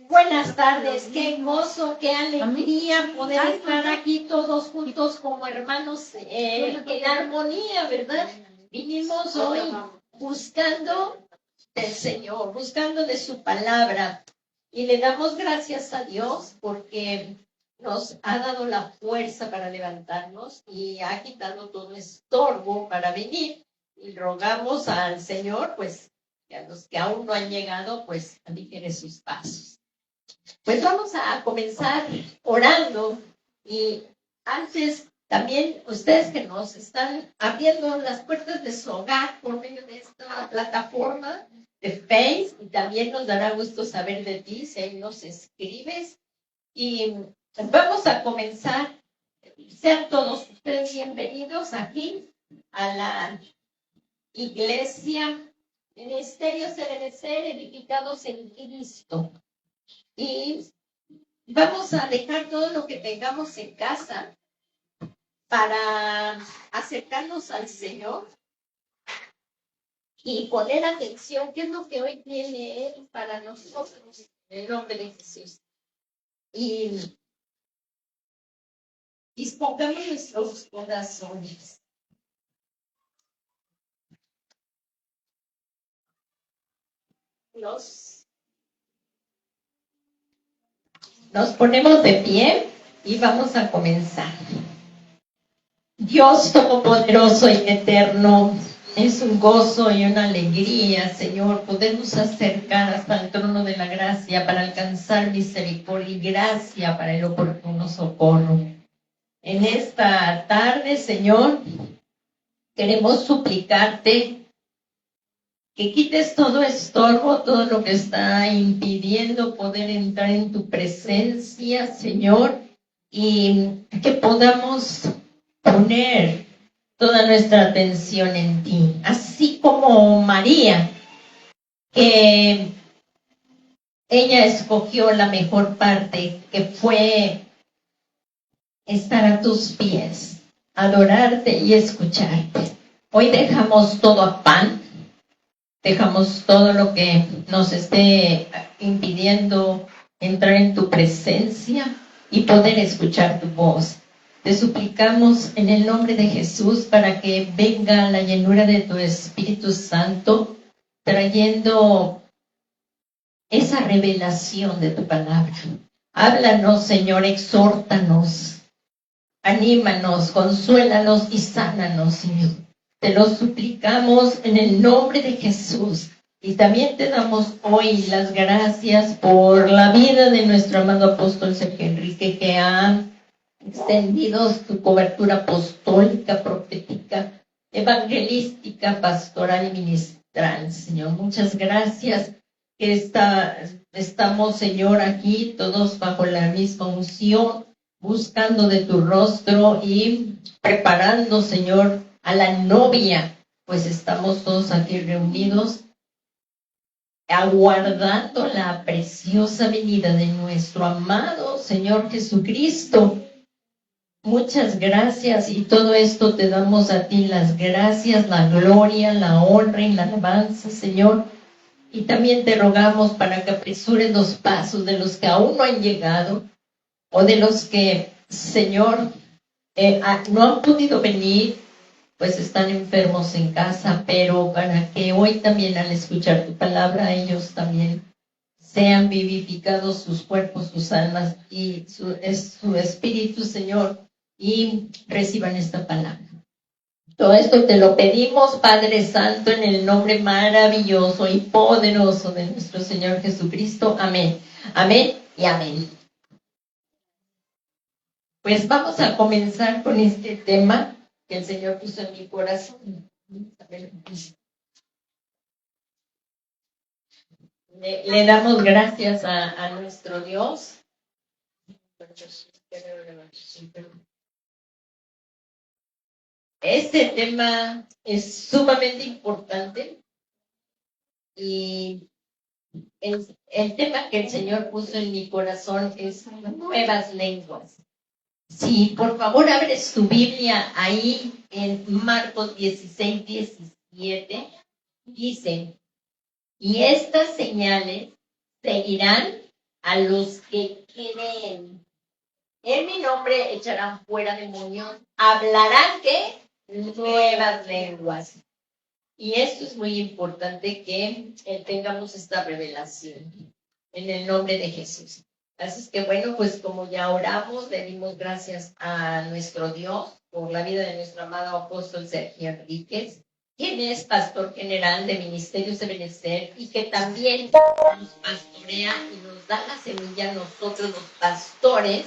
Buenas tardes, qué gozo, qué alegría poder estar aquí todos juntos como hermanos en armonía, ¿verdad? Vinimos hoy buscando del Señor, buscando de su palabra y le damos gracias a Dios porque nos ha dado la fuerza para levantarnos y ha quitado todo estorbo para venir y rogamos al Señor, pues, que a los que aún no han llegado, pues, aligere sus pasos. Pues vamos a comenzar orando y antes también ustedes que nos están abriendo las puertas de su hogar por medio de esta plataforma de Face y también nos dará gusto saber de ti si ahí nos escribes y vamos a comenzar. Sean todos ustedes bienvenidos aquí a la iglesia Ministerio Ebenecer edificados en Cristo. Y vamos a dejar todo lo que tengamos en casa para acercarnos al Señor y poner atención, qué es lo que hoy tiene Él para nosotros, en el nombre de Jesús. Y dispongamos nuestros corazones. Nos ponemos de pie y vamos a comenzar. Dios Todopoderoso y Eterno, es un gozo y una alegría, Señor, podernos acercar hasta el trono de la gracia para alcanzar misericordia y gracia para el oportuno socorro. En esta tarde, Señor, queremos suplicarte que quites todo estorbo, todo lo que está impidiendo poder entrar en tu presencia, Señor, y que podamos poner toda nuestra atención en ti, así como María, que ella escogió la mejor parte, que fue estar a tus pies, adorarte y escucharte. Hoy dejamos todo afán, dejamos todo lo que nos esté impidiendo entrar en tu presencia y poder escuchar tu voz. Te suplicamos en el nombre de Jesús para que venga la llenura de tu Espíritu Santo, trayendo esa revelación de tu palabra. Háblanos, Señor, exhórtanos, anímanos, consuélanos y sánanos, Señor. Te lo suplicamos en el nombre de Jesús. Y también te damos hoy las gracias por la vida de nuestro amado apóstol Sergio Enrique, que ha extendido tu cobertura apostólica, profética, evangelística, pastoral y ministral, Señor. Muchas gracias que estamos, Señor, aquí todos bajo la misma unción, buscando de tu rostro y preparando, Señor, a la novia, pues estamos todos aquí reunidos, aguardando la preciosa venida de nuestro amado Señor Jesucristo. Muchas gracias y todo esto te damos a ti las gracias, la gloria, la honra y la alabanza, Señor. Y también te rogamos para que apresures los pasos de los que aún no han llegado o de los que, Señor, no han podido venir, pues están enfermos en casa, pero para que hoy también al escuchar tu palabra ellos también sean vivificados sus cuerpos, sus almas y su espíritu, Señor, y reciban esta palabra. Todo esto te lo pedimos, Padre Santo, en el nombre maravilloso y poderoso de nuestro Señor Jesucristo. Amén. Amén y amén. Pues vamos a comenzar con este tema que el Señor puso en mi corazón. Le damos gracias a nuestro Dios. Este tema es sumamente importante y el tema que el Señor puso en mi corazón es nuevas lenguas. Sí, por favor, abres tu Biblia ahí en Marcos 16, 17. Dice, y estas señales seguirán a los que creen. En mi nombre echarán fuera demonios, hablarán ¿qué? Nuevas lenguas. Y esto es muy importante que tengamos esta revelación en el nombre de Jesús. Así es que bueno, pues como ya oramos, le dimos gracias a nuestro Dios por la vida de nuestro amado apóstol Sergio Enríquez, quien es pastor general de Ministerios de Benecer y que también nos pastorea y nos da la semilla a nosotros los pastores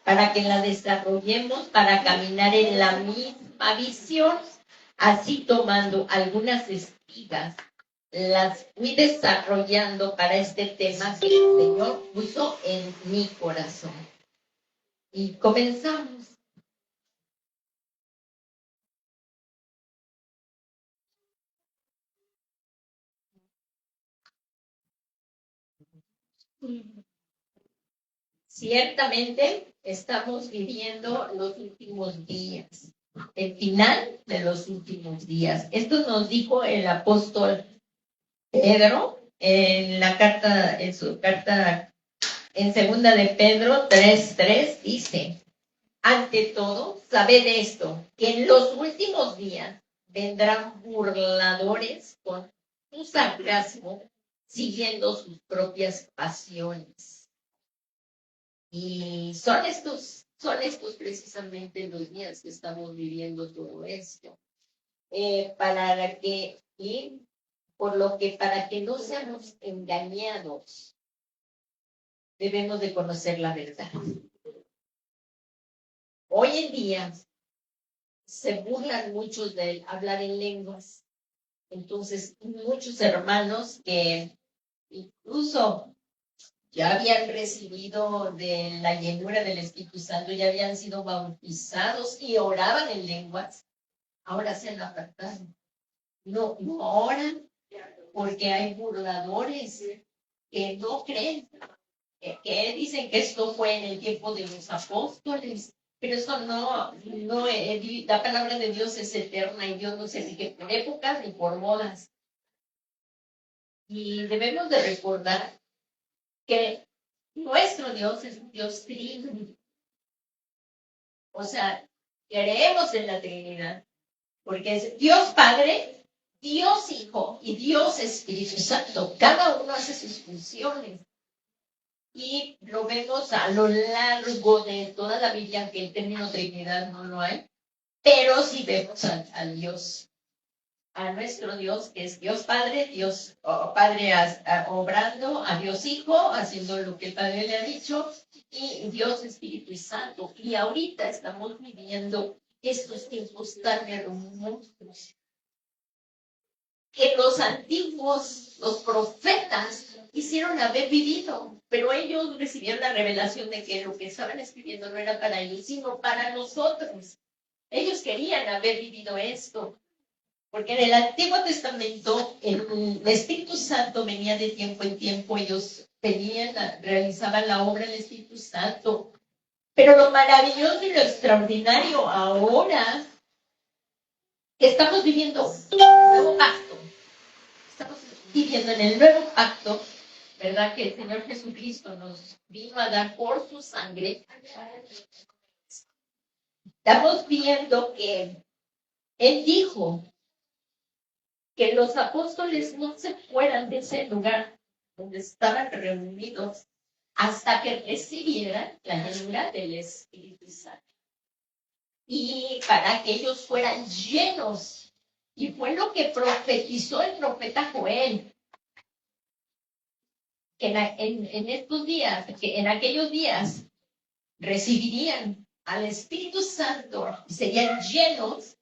para que la desarrollemos para caminar en la misma visión, así tomando algunas espigas las fui desarrollando para este tema que el Señor puso en mi corazón. Y comenzamos. Ciertamente estamos viviendo los últimos días, el final de los últimos días. Esto nos dijo el apóstol Pedro en la carta, en su carta en segunda de Pedro 3:3 dice: ante todo, sabed esto, que en los últimos días vendrán burladores con su sarcasmo, siguiendo sus propias pasiones. Y son estos precisamente los días que estamos viviendo todo esto. Por lo que para que no seamos engañados, debemos de conocer la verdad. Hoy en día se burlan muchos de hablar en lenguas. Entonces, muchos hermanos que incluso ya habían recibido de la llenura del Espíritu Santo, ya habían sido bautizados y oraban en lenguas, ahora se han apartado. No oran porque hay burladores que no creen, que dicen que esto fue en el tiempo de los apóstoles, pero eso no, la palabra de Dios es eterna y Dios no se rige por épocas ni por modas. Y debemos de recordar que nuestro Dios es un Dios trino. O sea, creemos en la Trinidad, porque es Dios Padre, Dios Hijo y Dios Espíritu Santo. Cada uno hace sus funciones. Y lo vemos a lo largo de toda la Biblia, que el término Trinidad no lo hay, pero sí vemos a Dios, a nuestro Dios, que es Dios Padre, Dios Padre obrando, a Dios Hijo, haciendo lo que el Padre le ha dicho, y Dios Espíritu Santo. Y ahorita estamos viviendo estos tiempos tan hermosos que los antiguos, los profetas, quisieron haber vivido, pero ellos recibieron la revelación de que lo que estaban escribiendo no era para ellos, sino para nosotros. Ellos querían haber vivido esto, porque en el Antiguo Testamento el Espíritu Santo venía de tiempo en tiempo, ellos realizaban la obra del Espíritu Santo, pero lo maravilloso y lo extraordinario ahora que estamos viviendo un nuevo pacto. Estamos viviendo en el nuevo pacto, ¿verdad? Que el Señor Jesucristo nos vino a dar por su sangre. Estamos viendo que Él dijo que los apóstoles no se fueran de ese lugar donde estaban reunidos hasta que recibieran la llenura del Espíritu Santo. Y para que ellos fueran llenos. Y fue lo que profetizó el profeta Joel. Que en estos días, que en aquellos días recibirían al Espíritu Santo, serían llenos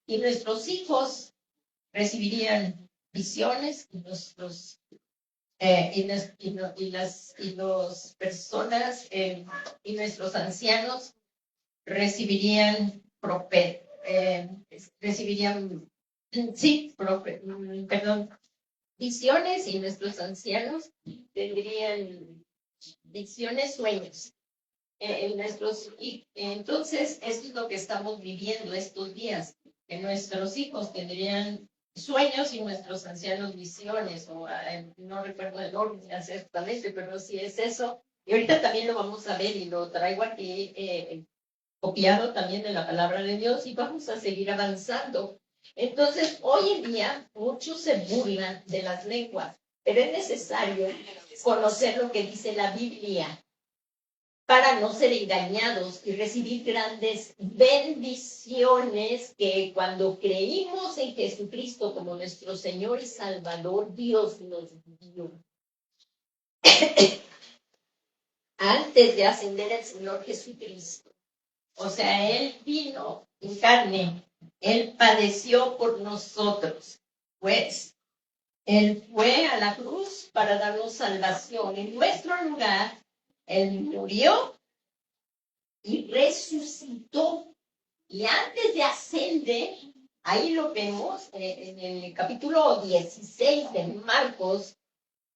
y nuestros hijos recibirían visiones y nuestros las personas y nuestros ancianos recibirían visiones y nuestros ancianos tendrían visiones, sueños. Entonces, esto es lo que estamos viviendo estos días, que nuestros hijos tendrían sueños y nuestros ancianos visiones, o no recuerdo el orden exactamente, pero sí es eso. Y ahorita también lo vamos a ver y lo traigo aquí copiado también de la palabra de Dios y vamos a seguir avanzando. Entonces, hoy en día muchos se burlan de las lenguas, pero es necesario conocer lo que dice la Biblia para no ser engañados y recibir grandes bendiciones que cuando creímos en Jesucristo como nuestro Señor y Salvador, Dios nos dio. Antes de ascender el Señor Jesucristo. O sea, Él vino en carne, Él padeció por nosotros, pues Él fue a la cruz para darnos salvación. En nuestro lugar, Él murió y resucitó. Y antes de ascender, ahí lo vemos en el capítulo 16 de Marcos,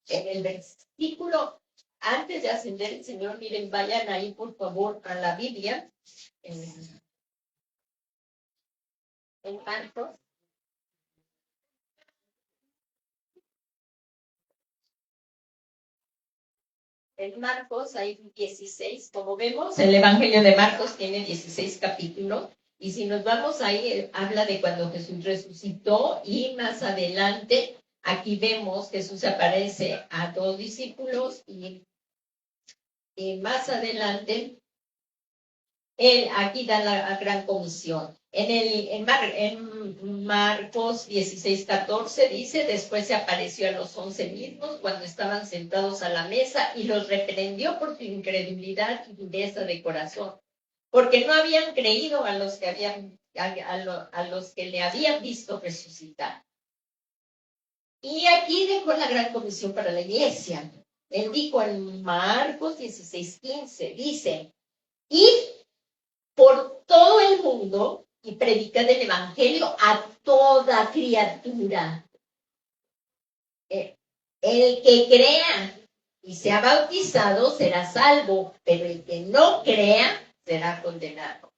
en el versículo, antes de ascender el Señor, miren, vayan ahí por favor a la Biblia, en Marcos. En Marcos hay 16, como vemos, el Evangelio de Marcos tiene 16 capítulos, y si nos vamos ahí, habla de cuando Jesús resucitó, y más adelante, aquí vemos que Jesús aparece a 2 discípulos, y más adelante, Él aquí da la gran comisión. En Marcos 16:14 dice, después se apareció a los 11 mismos cuando estaban sentados a la mesa y los reprendió por su incredulidad y dureza de corazón, porque no habían creído a los que le habían visto resucitar. Y aquí dejó la gran comisión para la iglesia. Él dijo en Marcos 16:15, dice, y por todo el mundo y predican el evangelio a toda criatura. El que crea y sea bautizado será salvo, pero el que no crea será condenado.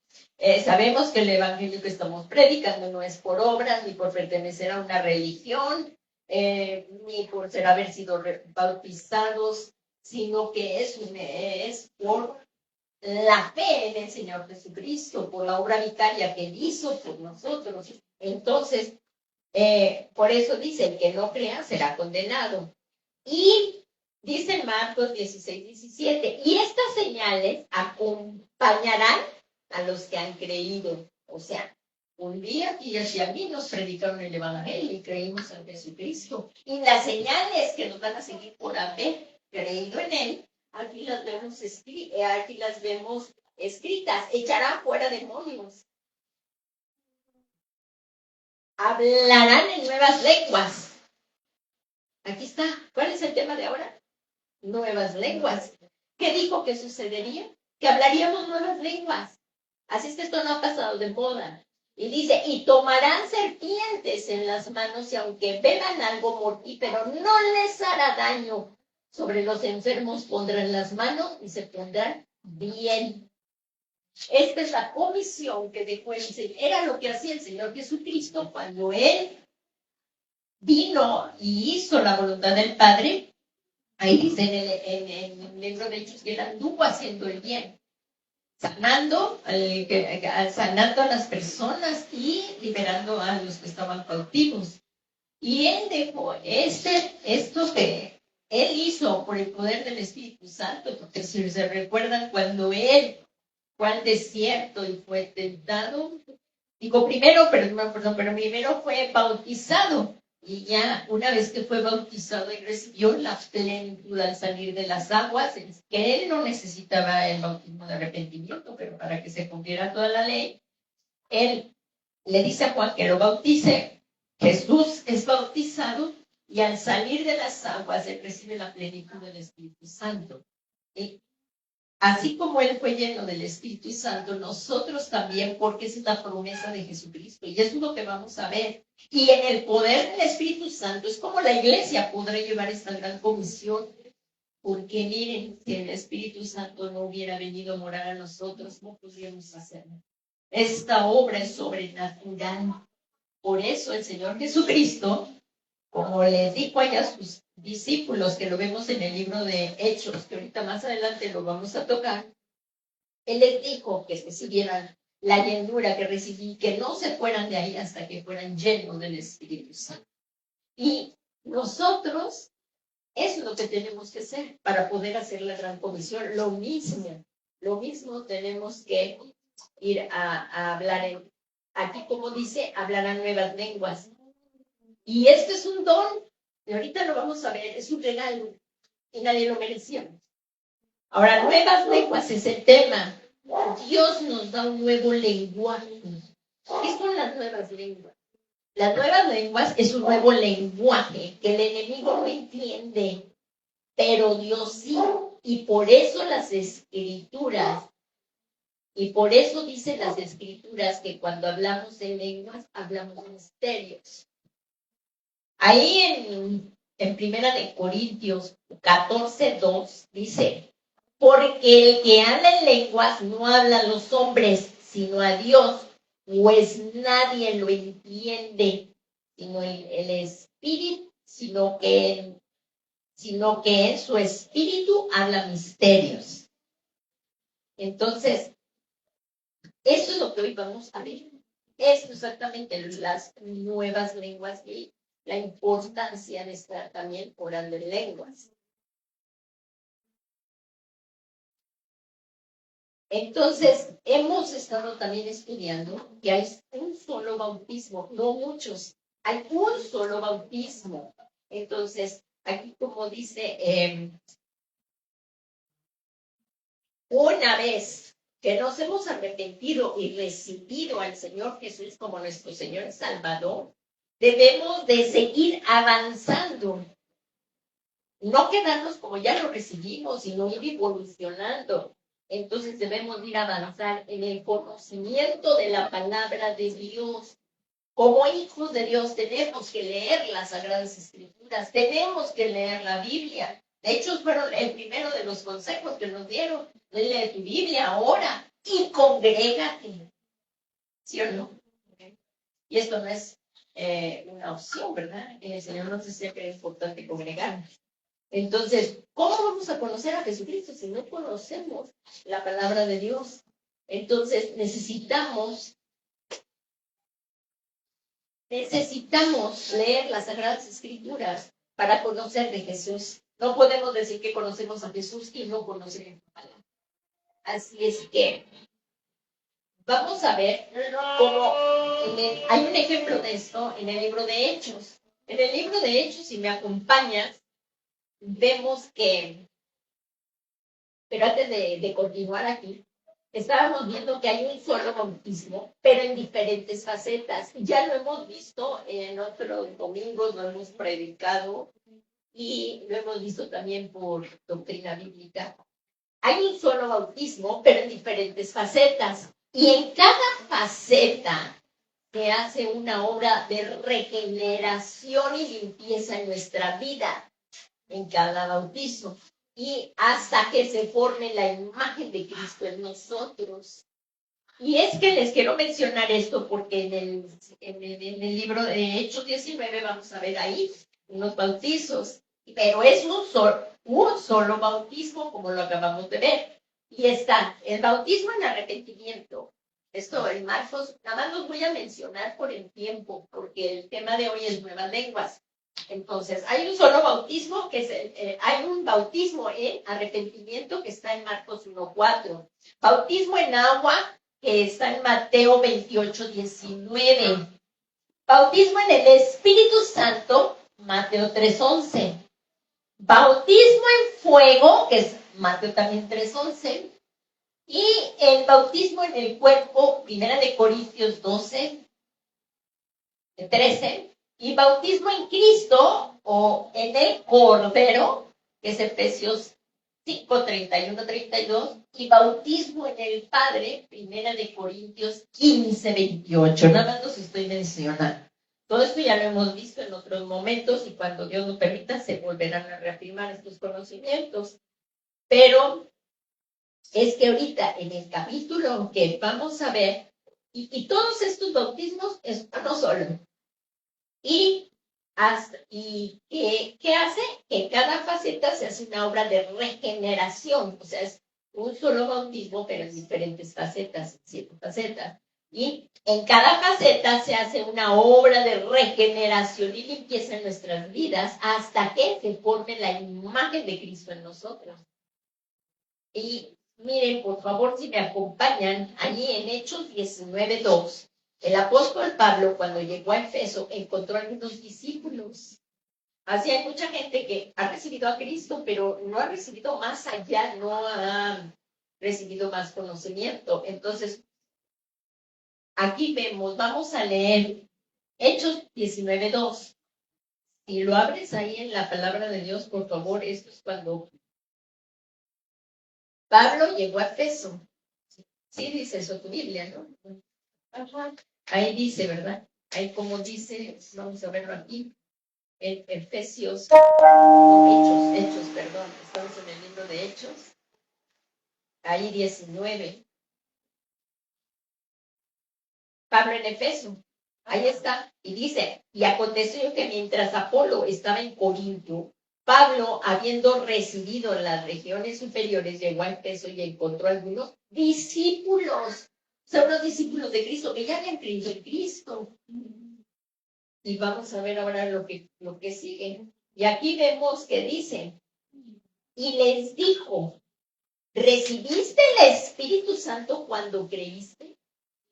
Sabemos que el evangelio que estamos predicando no es por obras, ni por pertenecer a una religión, ni por haber sido bautizados, sino que es por la fe en el Señor Jesucristo, por la obra vicaria que Él hizo por nosotros. Entonces, por eso dice, el que no crea será condenado. Y dice Marcos 16:17, y estas señales acompañarán a los que han creído. O sea, un día y a mí nos predicaron el evangelio y creímos en Jesucristo. Y las señales que nos van a seguir por haber creído en Él, aquí las vemos escritas, echarán fuera demonios, hablarán en nuevas lenguas. Aquí está. ¿Cuál es el tema de ahora? Nuevas lenguas. ¿Qué dijo que sucedería? Que hablaríamos nuevas lenguas. Así es que esto no ha pasado de moda. Y dice, y tomarán serpientes en las manos y aunque beban algo mortífero, no les hará daño. Sobre los enfermos pondrán las manos y se pondrán bien. Esta es la comisión que dejó el Señor. Era lo que hacía el Señor Jesucristo cuando Él vino y hizo la voluntad del Padre. Ahí dice en el libro de Hechos que Él anduvo haciendo el bien, sanando a las personas y liberando a los que estaban cautivos. Y Él dejó esto que Él hizo por el poder del Espíritu Santo, porque si se recuerdan cuando Él fue al desierto y fue tentado, primero fue bautizado. Y ya una vez que fue bautizado y recibió la plenitud al salir de las aguas, que él no necesitaba el bautismo de arrepentimiento, pero para que se cumpliera toda la ley, él le dice a Juan que lo bautice. Jesús es bautizado y al salir de las aguas, él recibe la plenitud del Espíritu Santo. Y así como Él fue lleno del Espíritu Santo, nosotros también, porque esa es la promesa de Jesucristo. Y eso es lo que vamos a ver. Y en el poder del Espíritu Santo es como la iglesia podrá llevar esta gran comisión. Porque miren, si el Espíritu Santo no hubiera venido a morar a nosotros, no podríamos hacerlo. Esta obra es sobrenatural. Por eso el Señor Jesucristo, como les dijo allá a sus discípulos, que lo vemos en el libro de Hechos, que ahorita más adelante lo vamos a tocar, Él les dijo que recibieran la llenura que recibí, que no se fueran de ahí hasta que fueran llenos del Espíritu Santo. Y nosotros, eso es lo que tenemos que hacer para poder hacer la gran comisión. Lo mismo tenemos que ir a hablar aquí como dice, hablarán nuevas lenguas. Y esto es un don, y ahorita lo vamos a ver, es un regalo, y nadie lo merecía. Ahora, nuevas lenguas es el tema. Dios nos da un nuevo lenguaje. ¿Qué son las nuevas lenguas? Las nuevas lenguas es un nuevo lenguaje que el enemigo no entiende, pero Dios sí. Y por eso las escrituras, y por eso dicen las escrituras que cuando hablamos de lenguas, hablamos de misterios. Ahí en Primera de Corintios 14:2 dice, porque el que habla en lenguas no habla a los hombres, sino a Dios, pues nadie lo entiende, sino el espíritu, sino que en su espíritu habla misterios. Entonces, eso es lo que hoy vamos a ver. Es exactamente las nuevas lenguas y la importancia de estar también orando en lenguas. Entonces, hemos estado también estudiando que hay un solo bautismo, no muchos, hay un solo bautismo. Entonces, aquí como dice, una vez que nos hemos arrepentido y recibido al Señor Jesús como nuestro Señor y Salvador, debemos de seguir avanzando. No quedarnos como ya lo recibimos, sino ir evolucionando. Entonces debemos ir a avanzar en el conocimiento de la palabra de Dios. Como hijos de Dios tenemos que leer las Sagradas Escrituras, tenemos que leer la Biblia. De hecho, fueron el primero de los consejos que nos dieron. Lee tu Biblia, ora y congrégate. ¿Sí o no? Y esto no es una opción, ¿verdad? El Señor nos dice que es importante congregarnos. Entonces, ¿cómo vamos a conocer a Jesucristo si no conocemos la palabra de Dios? Entonces, necesitamos leer las Sagradas Escrituras para conocer de Jesús. No podemos decir que conocemos a Jesús y no conocemos la palabra. Así es que vamos a ver cómo hay un ejemplo de esto en el libro de Hechos. En el libro de Hechos, si me acompañas, vemos que, pero antes de continuar aquí, estábamos viendo que hay un solo bautismo, pero en diferentes facetas. Ya lo hemos visto en otros domingos, lo hemos predicado y lo hemos visto también por doctrina bíblica. Hay un solo bautismo, pero en diferentes facetas. Y en cada faceta se hace una obra de regeneración y limpieza en nuestra vida, en cada bautismo. Y hasta que se forme la imagen de Cristo en nosotros. Y es que les quiero mencionar esto porque en el libro de Hechos 19 vamos a ver ahí unos bautizos, pero es un solo bautismo como lo acabamos de ver. Y está el bautismo en arrepentimiento. Esto en Marcos, nada más los voy a mencionar por el tiempo, porque el tema de hoy es nuevas lenguas. Entonces, hay un solo bautismo, que es hay un bautismo en arrepentimiento que está en Marcos 1:4. Bautismo en agua, que está en Mateo 28:19. Bautismo en el Espíritu Santo, Mateo 3:11. Bautismo en fuego, que es Mateo también 3:11. Y el bautismo en el cuerpo, Primera de Corintios 12:13. Y bautismo en Cristo o en el Cordero, que es Efesios 5:31-32, y bautismo en el Padre, Primera de Corintios 15:28. Nada más los estoy mencionando. Todo esto ya lo hemos visto en otros momentos y cuando Dios lo permita se volverán a reafirmar estos conocimientos. Pero es que ahorita en el capítulo que vamos a ver, y todos estos bautismos es uno solo. ¿Y qué hace? Que en cada faceta se hace una obra de regeneración. O sea, es un solo bautismo, pero en diferentes facetas, 7 facetas. Y en cada faceta se hace una obra de regeneración y limpieza en nuestras vidas hasta que se forme la imagen de Cristo en nosotros. Y miren, por favor, si me acompañan, allí en Hechos 19:2, el apóstol Pablo, cuando llegó a Efeso, encontró algunos discípulos. Así hay mucha gente que ha recibido a Cristo, pero no ha recibido más allá, no ha recibido más conocimiento. Entonces, aquí vemos, vamos a leer Hechos 19:2. Si lo abres ahí en la palabra de Dios, por favor, esto es cuando Pablo llegó a Efeso. Sí dice eso tu Biblia, ¿no? Ajá. Ahí dice, ¿verdad? Ahí como dice, vamos a verlo aquí, en Efesios, no, Hechos, perdón, estamos en el libro de Hechos, ahí 19. Pablo en Efeso, ahí está, y dice, y aconteció que mientras Apolo estaba en Corinto, Pablo, habiendo residido en las regiones superiores, llegó a Efeso y encontró algunos discípulos, o sea, unos discípulos de Cristo que ya habían creído en Cristo. Y vamos a ver ahora lo que sigue. Y aquí vemos que dice, y les dijo, ¿recibiste el Espíritu Santo cuando creíste?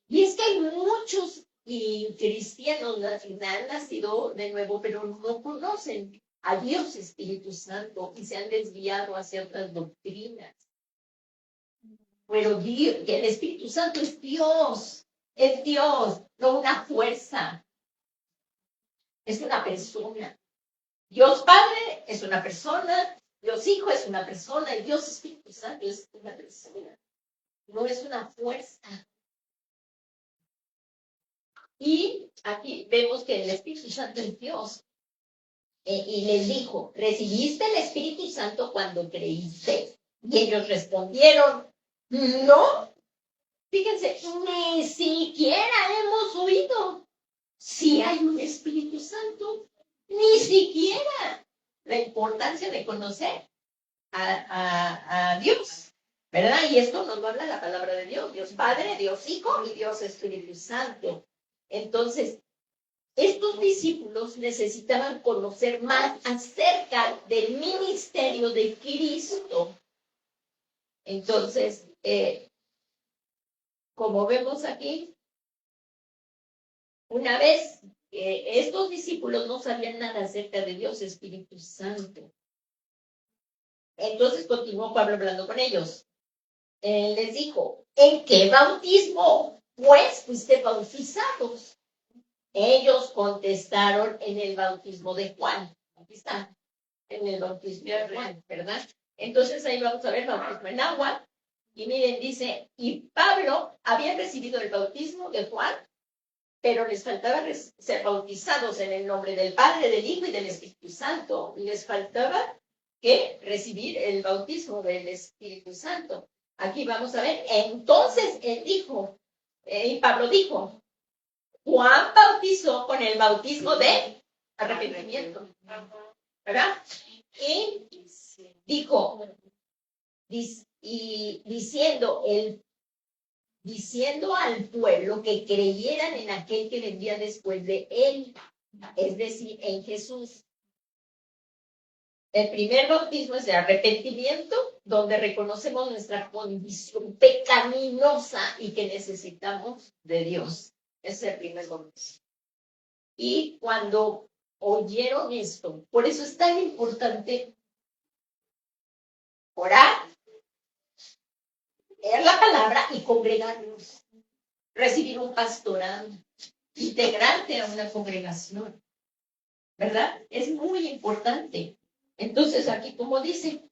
Y es que hay muchos cristianos han nacido de nuevo, pero no conocen a Dios Espíritu Santo y se han desviado hacia otras doctrinas. Pero que el Espíritu Santo es Dios, no una fuerza, es una persona. Dios Padre es una persona, Dios Hijo es una persona y Dios Espíritu Santo es una persona, no es una fuerza. Y aquí vemos que el Espíritu Santo es Dios. Y les dijo, ¿recibiste el Espíritu Santo cuando creíste? Y ellos respondieron, no. Fíjense, ni siquiera hemos oído si hay un Espíritu Santo, ni siquiera la importancia de conocer a Dios, ¿verdad? Y esto nos lo habla la palabra de Dios, Dios Padre, Dios Hijo y Dios Espíritu Santo. Entonces, estos discípulos necesitaban conocer más acerca del ministerio de Cristo. Entonces, como vemos aquí, una vez estos discípulos no sabían nada acerca de Dios Espíritu Santo. Entonces continuó Pablo hablando con ellos. Les dijo, ¿en qué bautismo pues fuiste bautizados? Ellos contestaron, en el bautismo de Juan. Aquí está, en el bautismo de Juan, ¿verdad? Entonces ahí vamos a ver bautismo en agua. Y miren, dice, y Pablo había recibido el bautismo de Juan, pero les faltaba ser bautizados en el nombre del Padre, del Hijo y del Espíritu Santo. Y les faltaba que recibir el bautismo del Espíritu Santo. Aquí vamos a ver, entonces él dijo, y Pablo dijo, Juan bautizó con el bautismo de arrepentimiento, ¿verdad? Y dijo, y diciendo al pueblo que creyeran en aquel que vendría después de él, es decir, en Jesús. El primer bautismo es de arrepentimiento, donde reconocemos nuestra condición pecaminosa y que necesitamos de Dios. Es el primer bautismo. Y cuando oyeron esto, por eso es tan importante orar, leer la palabra y congregarnos, recibir un pastorado, integrarte a una congregación, ¿verdad? Es muy importante. Entonces aquí como dice,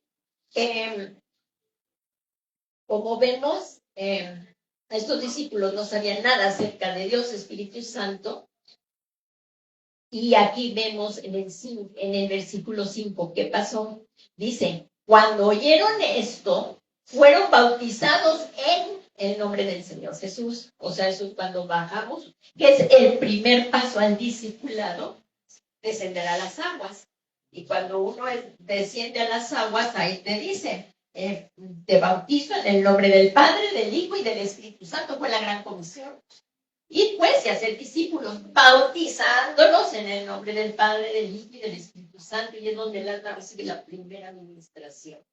como vemos, estos discípulos no sabían nada acerca de Dios Espíritu Santo. Y aquí vemos en el versículo 5, ¿qué pasó? Dice, cuando oyeron esto, fueron bautizados en el nombre del Señor Jesús. O sea, eso es cuando bajamos, que es el primer paso al discipulado. descender a las aguas. Y cuando uno desciende a las aguas, ahí te dice, te bautizo en el nombre del Padre, del Hijo y del Espíritu Santo. Fue la gran comisión. Y pues, y hacer discípulos, bautizándolos en el nombre del Padre, del Hijo y del Espíritu Santo. Y es donde el alma recibe la primera administración.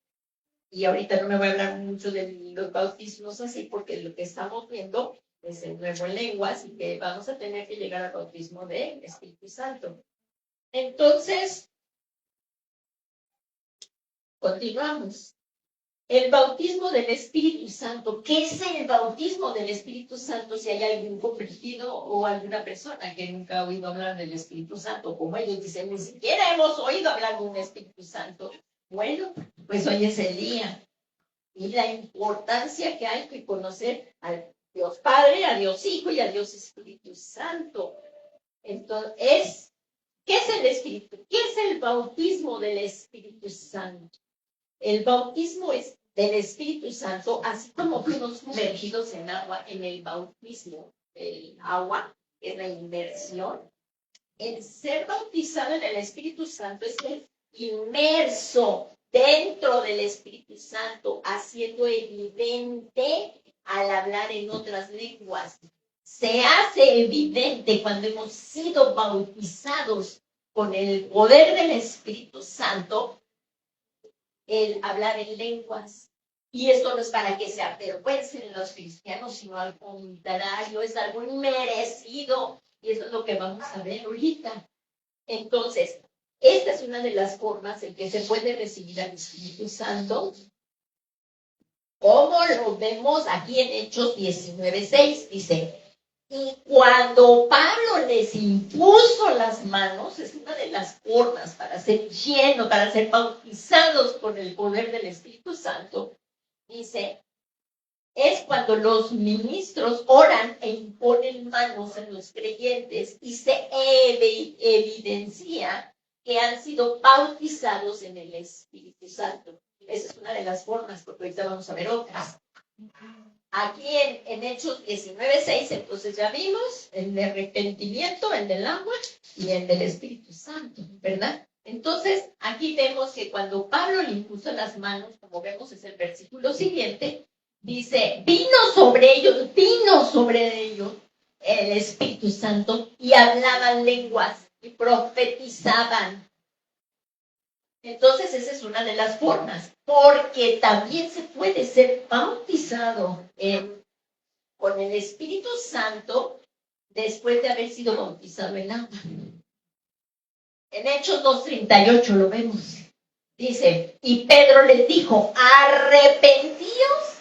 Y ahorita no me voy a hablar mucho de los bautismos así, porque lo que estamos viendo es el nuevo en lenguas y que vamos a tener que llegar al bautismo del Espíritu Santo. Entonces, continuamos. El bautismo del Espíritu Santo. ¿Qué es el bautismo del Espíritu Santo? Si hay algún convertido o alguna persona que nunca ha oído hablar del Espíritu Santo, como ellos dicen, ni siquiera hemos oído hablar de un Espíritu Santo. Bueno, pues hoy es el día. Y la importancia que hay que conocer al Dios Padre, a Dios Hijo y a Dios Espíritu Santo. Entonces, ¿qué es el Espíritu? ¿Qué es el bautismo del Espíritu Santo? El bautismo es del Espíritu Santo, así como fuimos sumergidos en agua, en el bautismo, el agua es la inmersión. El ser bautizado en el Espíritu Santo es el inmerso dentro del Espíritu Santo, haciendo evidente al hablar en otras lenguas. Se hace evidente cuando hemos sido bautizados con el poder del Espíritu Santo, el hablar en lenguas. Y esto no es para que se avergüencen los cristianos, sino al contrario, es algo inmerecido. Y eso es lo que vamos a ver ahorita. Entonces, esta es una de las formas en que se puede recibir al Espíritu Santo, como lo vemos aquí en Hechos 19:6, dice, y cuando Pablo les impuso las manos, es una de las formas para ser llenos, para ser bautizados con el poder del Espíritu Santo, dice, es cuando los ministros oran e imponen manos en los creyentes y se evidencia que han sido bautizados en el Espíritu Santo. Esa es una de las formas, porque ahorita vamos a ver otras. Aquí en Hechos 19:6, entonces ya vimos el de arrepentimiento, el del agua y el del Espíritu Santo, ¿verdad? Entonces, aquí vemos que cuando Pablo le impuso las manos, como vemos es el versículo siguiente, dice, vino sobre ellos el Espíritu Santo y hablaban lenguas y profetizaban. Entonces, esa es una de las formas, porque también se puede ser bautizado con el Espíritu Santo después de haber sido bautizado en agua. En Hechos 2:38 lo vemos. Dice, y Pedro les dijo, arrepentíos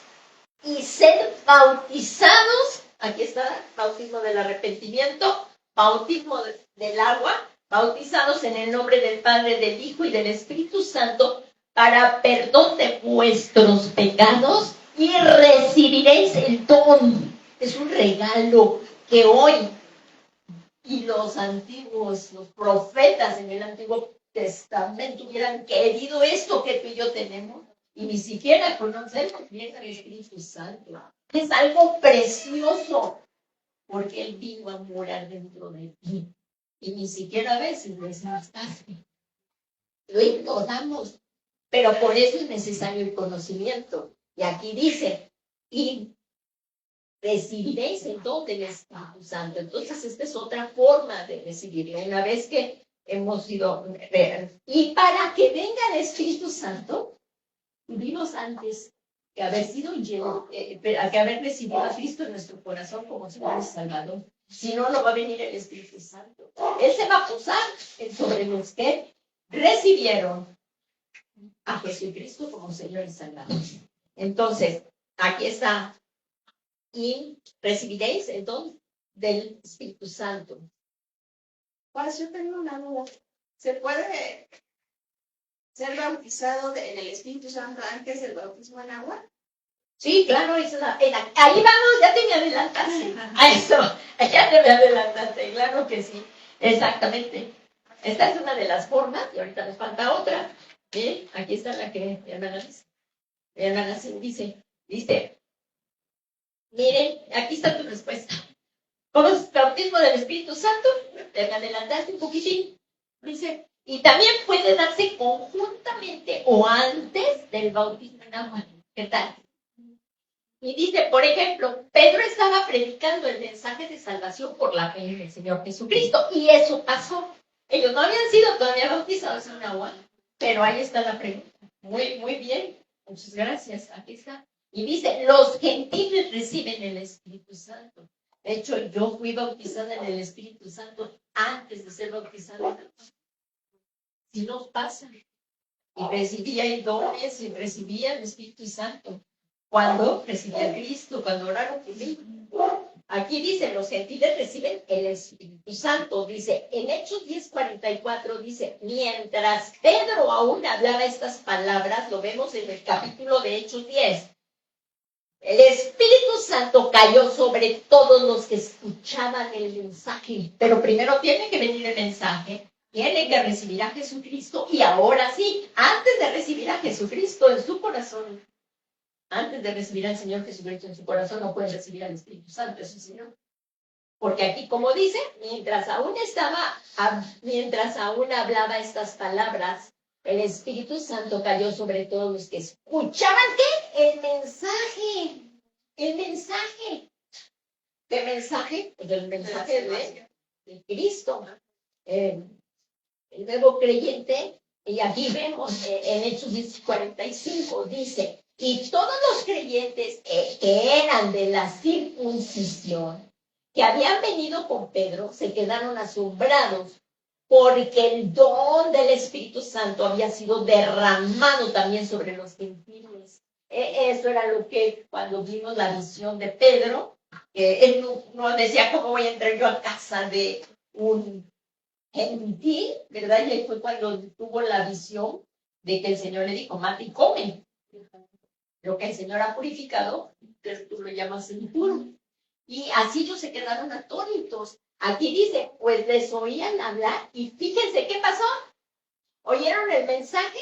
y sed bautizados. Aquí está, bautismo del arrepentimiento, bautismo del agua, bautizados en el nombre del Padre, del Hijo y del Espíritu Santo, para perdón de vuestros pecados, y recibiréis el don. Es un regalo que hoy, y los antiguos, los profetas en el Antiguo Testamento hubieran querido esto que tú y yo tenemos, y ni siquiera conocemos bien al Espíritu Santo. Es algo precioso, porque Él vino a morar dentro de ti. Y ni siquiera a veces lo desgastaste. Lo ignoramos. Pero por eso es necesario el conocimiento. Y aquí dice, y recibiréis el don del Espíritu Santo. Entonces, esta es otra forma de recibirlo. Una vez que hemos sido... Y para que venga el Espíritu Santo, tuvimos antes que haber sido lleno, que haber recibido a Cristo en nuestro corazón como Señor y Salvador. Si no, no va a venir el Espíritu Santo. Él se va a posar sobre los que recibieron a Jesucristo como Señor y Salvador. Entonces, aquí está. Y recibiréis el don del Espíritu Santo. Pues yo tengo una duda. ¿Se puede ser bautizado en el Espíritu Santo antes del bautismo en agua? Sí, claro, ahí vamos, ya te me adelantaste. A eso, ya te me adelantaste, claro que sí, exactamente. Esta es una de las formas, y ahorita nos falta otra. ¿Sí? Aquí está la que mi hermana dice, miren, aquí está tu respuesta. ¿Cómo es el bautismo del Espíritu Santo? Te me adelantaste un poquitín. Dice, y también puede darse conjuntamente o antes del bautismo en agua. ¿Qué tal? Y dice, por ejemplo, Pedro estaba predicando el mensaje de salvación por la fe en el Señor Jesucristo, y eso pasó. Ellos no habían sido todavía bautizados en agua, pero ahí está la pregunta. Muy bien. Muchas gracias. Aquí está. Y dice, los gentiles reciben el Espíritu Santo. De hecho, yo fui bautizada en el Espíritu Santo antes de ser bautizada en agua. Si nos pasa. Y recibía el dones y recibía el Espíritu Santo. Cuando recibía a Cristo, cuando oraron por mí. Aquí dice, los gentiles reciben el Espíritu Santo. Dice, en Hechos 10:44 dice, mientras Pedro aún hablaba estas palabras, lo vemos en el capítulo de Hechos 10. El Espíritu Santo cayó sobre todos los que escuchaban el mensaje. Pero primero tiene que venir el mensaje. Tiene que recibir a Jesucristo. Y ahora sí, antes de recibir a Jesucristo en su corazón, antes de recibir al Señor Jesucristo en su corazón, no pueden recibir al Espíritu Santo, eso Señor. Porque aquí, como dice, mientras aún hablaba estas palabras, el Espíritu Santo cayó sobre todos los que escuchaban, ¿qué? El mensaje. El mensaje. ¿Qué mensaje? Pues el mensaje de Cristo. El nuevo creyente, y aquí vemos en Hechos 10:45, dice, y todos los creyentes que eran de la circuncisión, que habían venido con Pedro, se quedaron asombrados, porque el don del Espíritu Santo había sido derramado también sobre los gentiles. Eso era lo que cuando vimos la visión de Pedro, él no decía, ¿cómo voy a entrar yo a casa de un gentil, ¿verdad? Y ahí fue cuando tuvo la visión de que el Señor le dijo, mate y come. Lo que el Señor ha purificado, tú lo llamas impuro. Y así ellos se quedaron atónitos. Aquí dice, pues les oían hablar y fíjense qué pasó. Oyeron el mensaje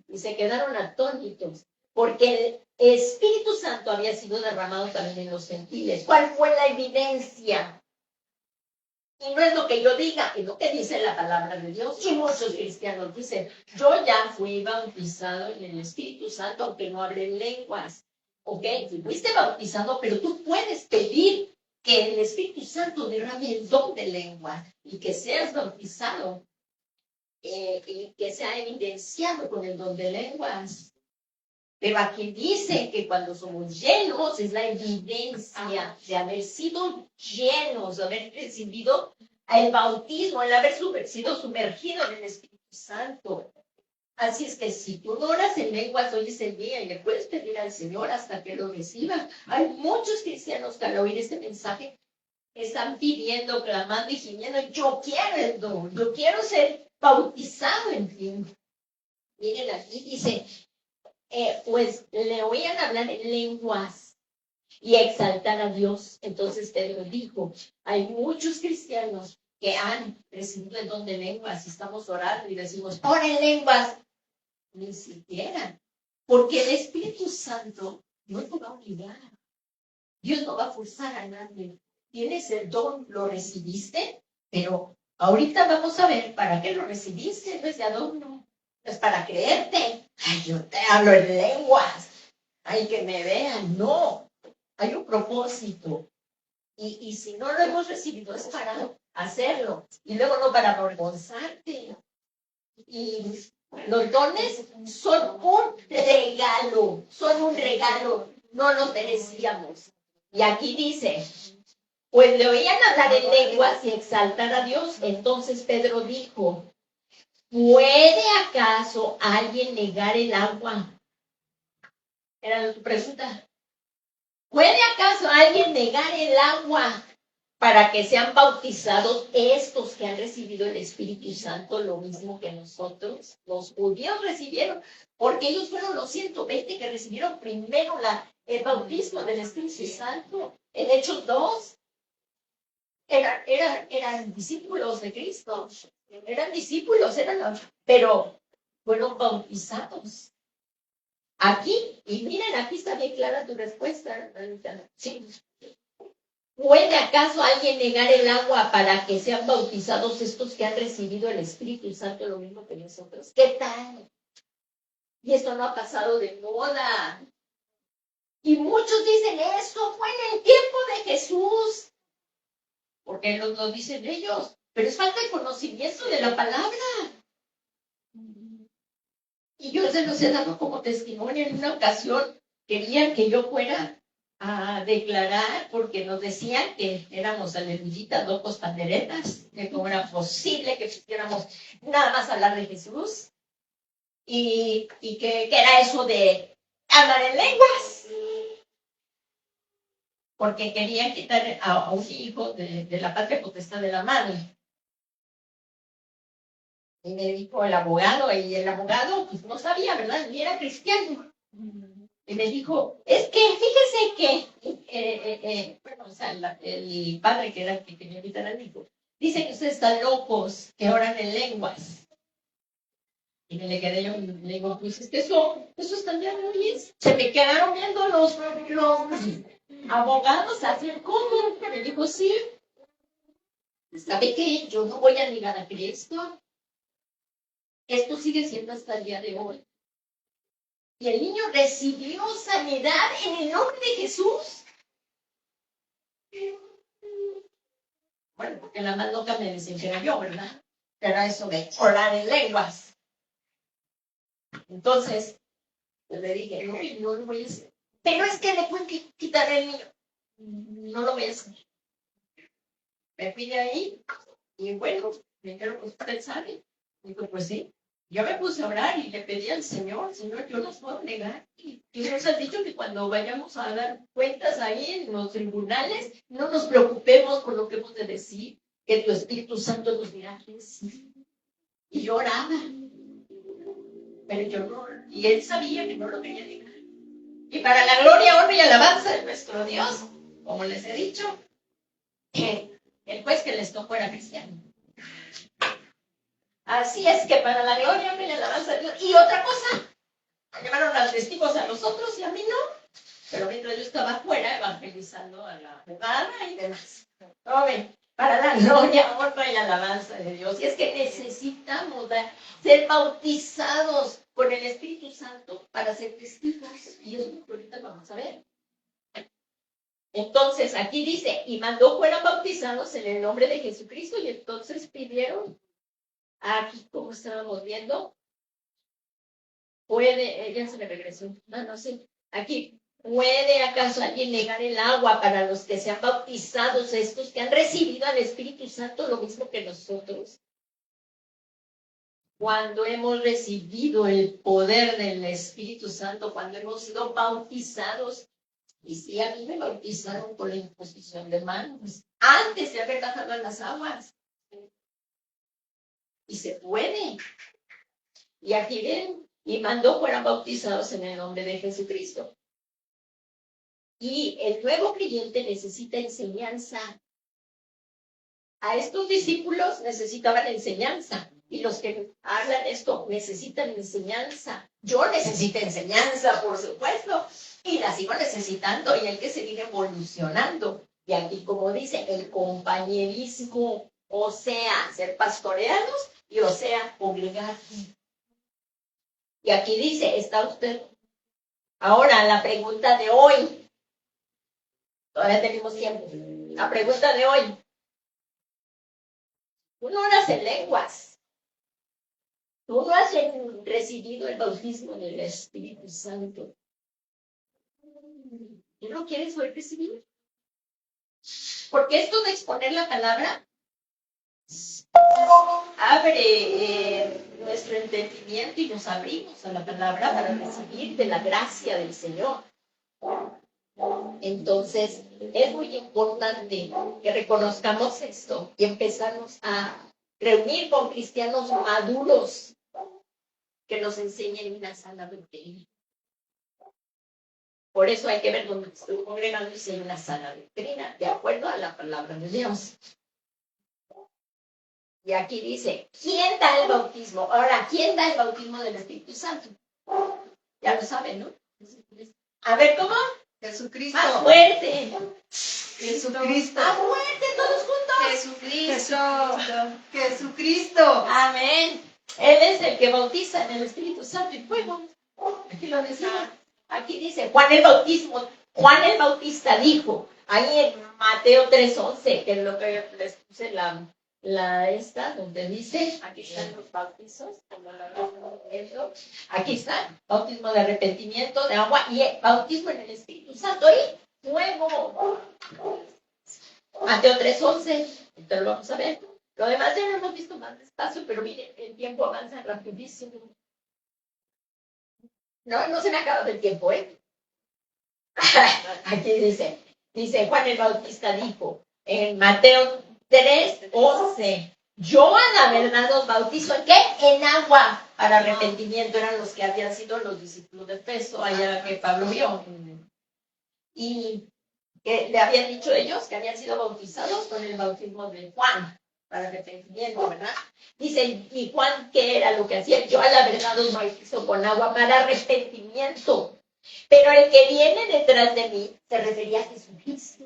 y se quedaron atónitos, porque el Espíritu Santo había sido derramado también en los gentiles. ¿Cuál fue la evidencia? Y no es lo que yo diga, es lo que dice la palabra de Dios. Y muchos cristianos dicen, yo ya fui bautizado en el Espíritu Santo, aunque no hable lenguas. Ok, fuiste bautizado, pero tú puedes pedir que el Espíritu Santo derrame el don de lenguas y que seas bautizado y que sea evidenciado con el don de lenguas. Pero aquí dice que cuando somos llenos es la evidencia de haber sido llenos, de haber recibido el bautismo, el haber sido sumergido en el Espíritu Santo. Así es que si tú no oras en lenguas, hoy es el día y le puedes pedir al Señor hasta que lo reciba. Hay muchos cristianos que al oír este mensaje están pidiendo, clamando y gimiendo, yo quiero el don, yo quiero ser bautizado en ti. Miren aquí dice, pues le oían hablar en lenguas y exaltar a Dios. Entonces Pedro dijo, hay muchos cristianos que han recibido el don de lenguas y estamos orando y decimos, ora en lenguas. Ni siquiera, porque el Espíritu Santo no te va a obligar. Dios no va a forzar a nadie. Tienes el don, lo recibiste, pero ahorita vamos a ver para qué lo recibiste, no es de adorno. Es para creerte. Ay, yo te hablo en lenguas. Ay, que me vean. No, hay un propósito. Y si no lo hemos recibido es para hacerlo. Y luego no para avergonzarte. Y los dones son un regalo. No los merecíamos. Y aquí dice, pues le oían hablar en lenguas y exaltar a Dios. Entonces Pedro dijo, ¿puede acaso alguien negar el agua? Era tu pregunta. ¿Puede acaso alguien negar el agua para que sean bautizados estos que han recibido el Espíritu Santo, lo mismo que nosotros? Los judíos recibieron, porque ellos fueron los 120 que recibieron primero el bautismo del Espíritu Santo. En Hechos 2, eran discípulos de Cristo. Eran discípulos, pero fueron bautizados. Aquí, y miren, aquí está bien clara tu respuesta. Sí. ¿Puede acaso alguien negar el agua para que sean bautizados estos que han recibido el Espíritu Santo lo mismo que nosotros? ¿Qué tal? Y esto no ha pasado de moda. Y muchos dicen, esto fue en el tiempo de Jesús. Porque lo dicen ellos. Pero es falta de conocimiento de la palabra. Y yo se los he dado como testimonio en una ocasión. Querían que yo fuera a declarar porque nos decían que éramos aleluyitas, locos, panderetas, que cómo era posible que pudiéramos nada más hablar de Jesús y que era eso de hablar en lenguas, porque querían quitar a un hijo de la patria potestad de la madre. Y me dijo el abogado, y el abogado pues no sabía, ¿verdad? Ni era cristiano. Y me dijo, es que fíjese que, bueno, o sea, el padre que era el que quería invitar al hijo, dice que ustedes están locos, que oran en lenguas. Y me le quedé yo, le digo, pues es que eso está bien muy bien. Se me quedaron viendo los abogados así, ¿cómo? Me dijo, sí. ¿Sabe qué? Yo no voy a negar a Cristo. Esto sigue siendo hasta el día de hoy. Y el niño recibió sanidad en el nombre de Jesús. Bueno, porque la más loca me decía que era yo, ¿verdad? Era eso de orar en lenguas. Entonces, pues le dije, no lo voy a hacer. Pero es que le pueden quitar el niño. No lo voy a hacer. Me fui de ahí y bueno, me dijeron, pues usted sabe. Digo, pues sí. Yo me puse a orar y le pedí al Señor, yo no puedo negar. Y nos has dicho que cuando vayamos a dar cuentas ahí en los tribunales, no nos preocupemos por lo que hemos de decir, que tu Espíritu Santo nos dirá que sí. Y yo oraba. Pero yo no, y él sabía que no lo quería negar. Y para la gloria, honra y alabanza de nuestro Dios, como les he dicho, el juez que les tocó era cristiano. Así es que para la gloria, honra y alabanza de Dios. Y otra cosa, llamaron a los testigos a nosotros y a mí no. Pero mientras yo estaba afuera evangelizando a la jugada y demás. Joven, para la gloria, honra y alabanza de Dios. Y es que necesitamos ser bautizados con el Espíritu Santo para ser testigos. Y eso es lo que ahorita vamos a ver. Entonces, aquí dice, y mandó fueran bautizados en el nombre de Jesucristo. Y entonces pidieron, aquí como estábamos viendo, ya se me regresó, no sé, aquí, ¿puede acaso alguien negar el agua para los que sean bautizados, estos que han recibido al Espíritu Santo lo mismo que nosotros? Cuando hemos recibido el poder del Espíritu Santo, cuando hemos sido bautizados, y sí, a mí me bautizaron por la imposición de manos, antes de haber bajado en las aguas. Y se puede. Y aquí ven, y mandó fueran bautizados en el nombre de Jesucristo. Y el nuevo creyente necesita enseñanza. A estos discípulos necesitaban enseñanza. Y los que hablan esto necesitan enseñanza. Yo necesito enseñanza, por supuesto. Y la sigo necesitando. Y hay que seguir evolucionando. Y aquí, como dice, el compañerismo. O sea, ser pastoreados y o sea, obligar. Y aquí dice, ¿está usted? Ahora, la pregunta de hoy. Todavía tenemos tiempo. La pregunta de hoy. Tú no oras en lenguas. Tú no has recibido el bautismo del Espíritu Santo. ¿Tú no quieres hoy recibir? Porque esto de exponer la palabra abre nuestro entendimiento y nos abrimos a la palabra para recibir de la gracia del Señor. Entonces, es muy importante que reconozcamos esto y empezamos a reunir con cristianos maduros que nos enseñen una sana doctrina. Por eso hay que ver dónde estoy congregando y si hay una sana doctrina, de acuerdo a la palabra de Dios. Y aquí dice, ¿quién da el bautismo? Ahora, ¿quién da el bautismo del Espíritu Santo? Ya lo saben, ¿no? A ver, ¿cómo? Jesucristo. Más fuerte. Jesucristo. A muerte, todos juntos. Jesucristo. Jesucristo. Amén. Él es el que bautiza en el Espíritu Santo y fuego. Aquí lo decía. Aquí dice Juan el Bautismo. Juan el Bautista dijo, ahí en Mateo 3:11, que es lo que les puse la esta, donde dice, aquí están los bautizos, como la eso. Aquí están, bautismo de arrepentimiento, de agua y bautismo en el Espíritu Santo y fuego. Mateo 3:11, entonces lo vamos a ver. Lo demás ya lo hemos visto más despacio, pero miren, el tiempo avanza rapidísimo. No se me ha acabado el tiempo, ¿eh? Aquí dice Juan el Bautista dijo, en Mateo 3:11, yo a la verdad os bautizo, ¿en qué? En agua, para arrepentimiento, eran los que habían sido los discípulos de Efeso, allá que Pablo vio. Y que le habían dicho ellos que habían sido bautizados con el bautismo de Juan, para arrepentimiento, ¿verdad? Dice, ¿y Juan qué era lo que hacía? Yo a la verdad os bautizo con agua para arrepentimiento. Pero el que viene detrás de mí se refería a Jesucristo.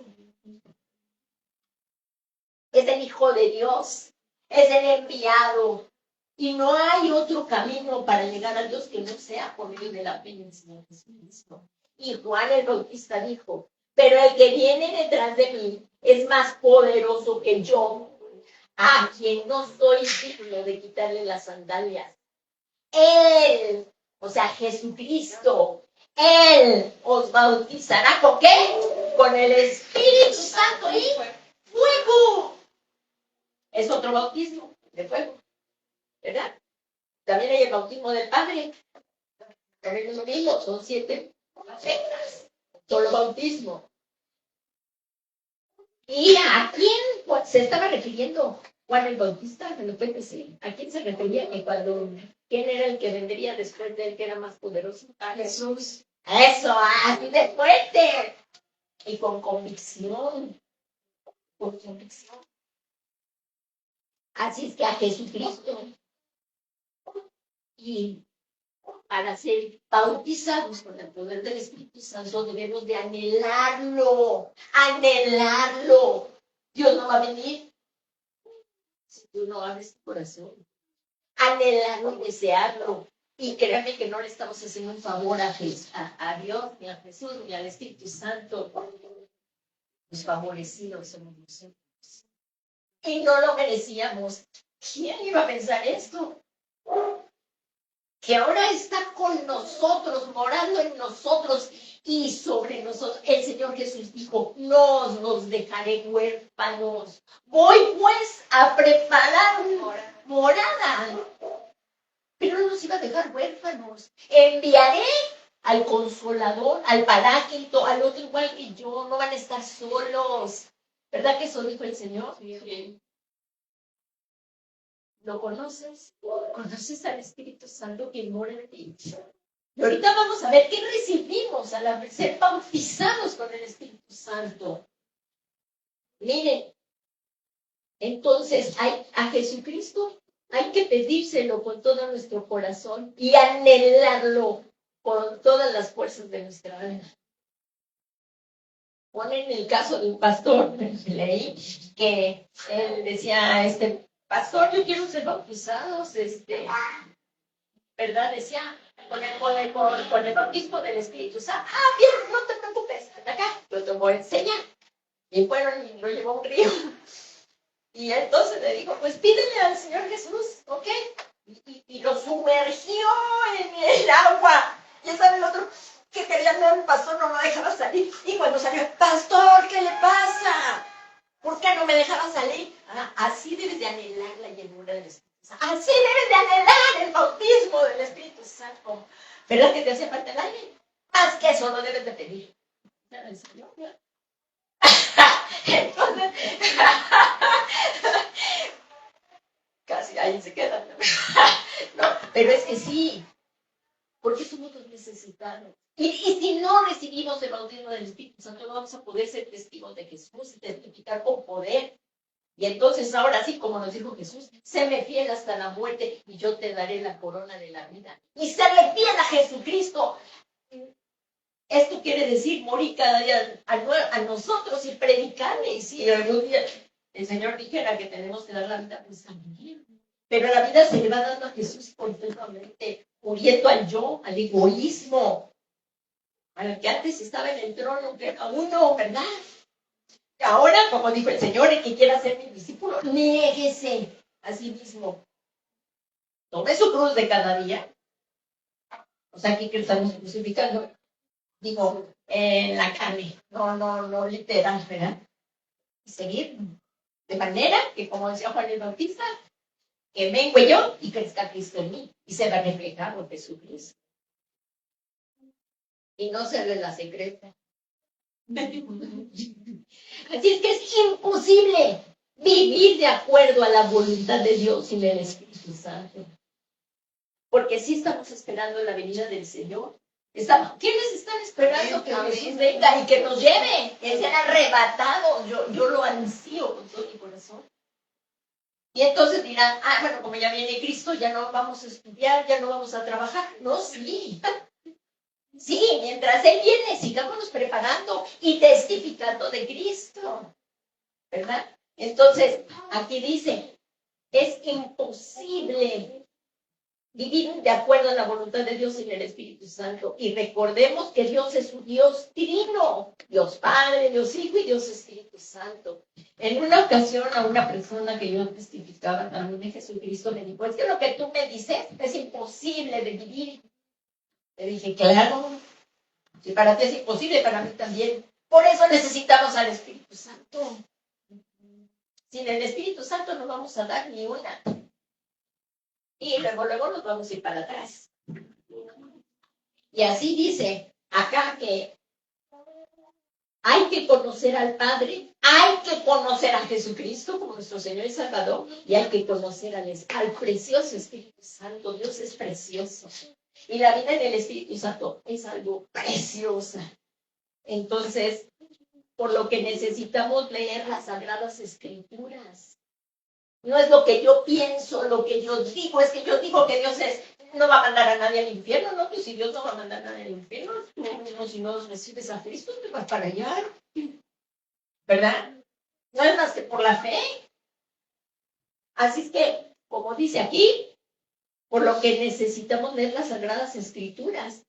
Es el Hijo de Dios, es el enviado. Y no hay otro camino para llegar a Dios que no sea por medio de la fe en el Señor Jesucristo. Y Juan el Bautista dijo, pero el que viene detrás de mí es más poderoso que yo, a quien no soy digno de quitarle las sandalias. Él, o sea, Jesucristo, Él os bautizará ¿con qué? Con el Espíritu Santo y fuego. Es otro bautismo de fuego, ¿verdad? También hay el bautismo del Padre. También es lo mismo, son 7 facetas, solo bautismo. ¿Y a quién se estaba refiriendo Juan el Bautista? ¿Me lo puede decir? ¿A quién se refería? ¿Quién era el que vendría después de él que era más poderoso? A Jesús. Eso, así de fuerte. Y con convicción. Con convicción. Así es que a Jesucristo. Y para ser bautizados con el poder del Espíritu Santo debemos de anhelarlo. Anhelarlo. Dios no va a venir si tú no abres tu corazón. Anhelarlo, desearlo. Y créanme que no le estamos haciendo un favor a Dios, ni a Jesús, ni al Espíritu Santo. Los favorecidos somos nosotros. Y no lo merecíamos. ¿Quién iba a pensar esto? Que ahora está con nosotros, morando en nosotros y sobre nosotros. El Señor Jesús dijo, no os dejaré huérfanos. Voy pues a preparar morada. Pero no nos iba a dejar huérfanos. Enviaré al Consolador, al Paráclito, al otro igual que yo. No van a estar solos. ¿Verdad que eso dijo el Señor? Sí. ¿Lo conoces? ¿Conoces al Espíritu Santo que mora en ti? Y ahorita vamos a ver qué recibimos al ser bautizados con el Espíritu Santo. Miren, entonces a Jesucristo hay que pedírselo con todo nuestro corazón y anhelarlo con todas las fuerzas de nuestra alma. Ponen el caso de un pastor, leí, que él decía, pastor, yo quiero ser bautizado, ¿verdad? Decía, con el bautismo del Espíritu Santo. Bien, no te preocupes, anda acá, yo te voy a enseñar. Y fueron y lo llevó a un río. Y entonces le dijo, pues pídele al Señor Jesús, ¿ok? Y lo sumergió en el agua. Ya sabe el otro que quería ver al pastor, no lo dejaba salir. Y cuando salió, pastor, ¿qué le pasa? ¿Por qué no me dejaba salir? Así debes de anhelar la llenura del Espíritu Santo. Así debes de anhelar el bautismo del Espíritu Santo. ¿Verdad que te hace falta el aire? Más que eso lo debes de pedir. ¿El Señor? Entonces, casi ahí se quedan. No, pero es que sí, porque somos los necesitados. Y si no recibimos el bautismo del Espíritu Santo, no vamos a poder ser testigos de Jesús y testificar con poder. Y entonces ahora sí, como nos dijo Jesús, séme fiel hasta la muerte y yo te daré la corona de la vida. Y serle fiel a Jesucristo. Esto quiere decir morir cada día a nosotros y predicarle. Y si algún día el Señor dijera que tenemos que dar la vida, pues también. Pero la vida se le va dando a Jesús continuamente, muriendo al yo, al egoísmo, al que antes estaba en el trono, que era uno, ¿verdad? Ahora, como dijo el Señor, el que quiera ser mi discípulo, niéguese a sí mismo. Tome su cruz de cada día. O sea, aquí que estamos crucificando, digo, en la carne, no literal, ¿verdad? Y seguir de manera que, como decía Juan el Bautista, que mengue yo y crezca Cristo en mí, y se va reflejado Jesucristo. Y no se la secreta. Así es que es imposible vivir de acuerdo a la voluntad de Dios sin el Espíritu Santo. Porque sí estamos esperando la venida del Señor. ¿Quiénes están esperando que Jesús venga y que nos lleve? Que sean arrebatados. Yo lo ansío con todo mi corazón. Y entonces dirán, bueno, como ya viene Cristo, ya no vamos a estudiar, ya no vamos a trabajar. No, sí. Sí, mientras Él viene, sigámonos preparando y testificando de Cristo. ¿Verdad? Entonces, aquí dice, es imposible vivir de acuerdo a la voluntad de Dios en el Espíritu Santo. Y recordemos que Dios es un Dios trino, Dios Padre, Dios Hijo y Dios Espíritu Santo. En una ocasión a una persona que yo testificaba también de Jesucristo me dijo, es que lo que tú me dices es imposible de vivir. Le dije, claro, si para ti es imposible, para mí también. Por eso necesitamos al Espíritu Santo. Sin el Espíritu Santo no vamos a dar ni una. Y luego nos vamos a ir para atrás. Y así dice acá que hay que conocer al Padre, hay que conocer a Jesucristo como nuestro Señor y Salvador, y hay que conocer al precioso Espíritu Santo. Dios es precioso. Y la vida del Espíritu Santo es algo preciosa. Entonces, por lo que necesitamos leer las Sagradas Escrituras. No es lo que yo pienso, lo que yo digo, es que yo digo que Dios no va a mandar a nadie al infierno, ¿no? Pues si Dios no va a mandar a nadie al infierno, tú mismo si no recibes a Cristo, te vas para allá. ¿Verdad? No es más que por la fe. Así es que, como dice aquí, por lo que necesitamos leer las Sagradas Escrituras.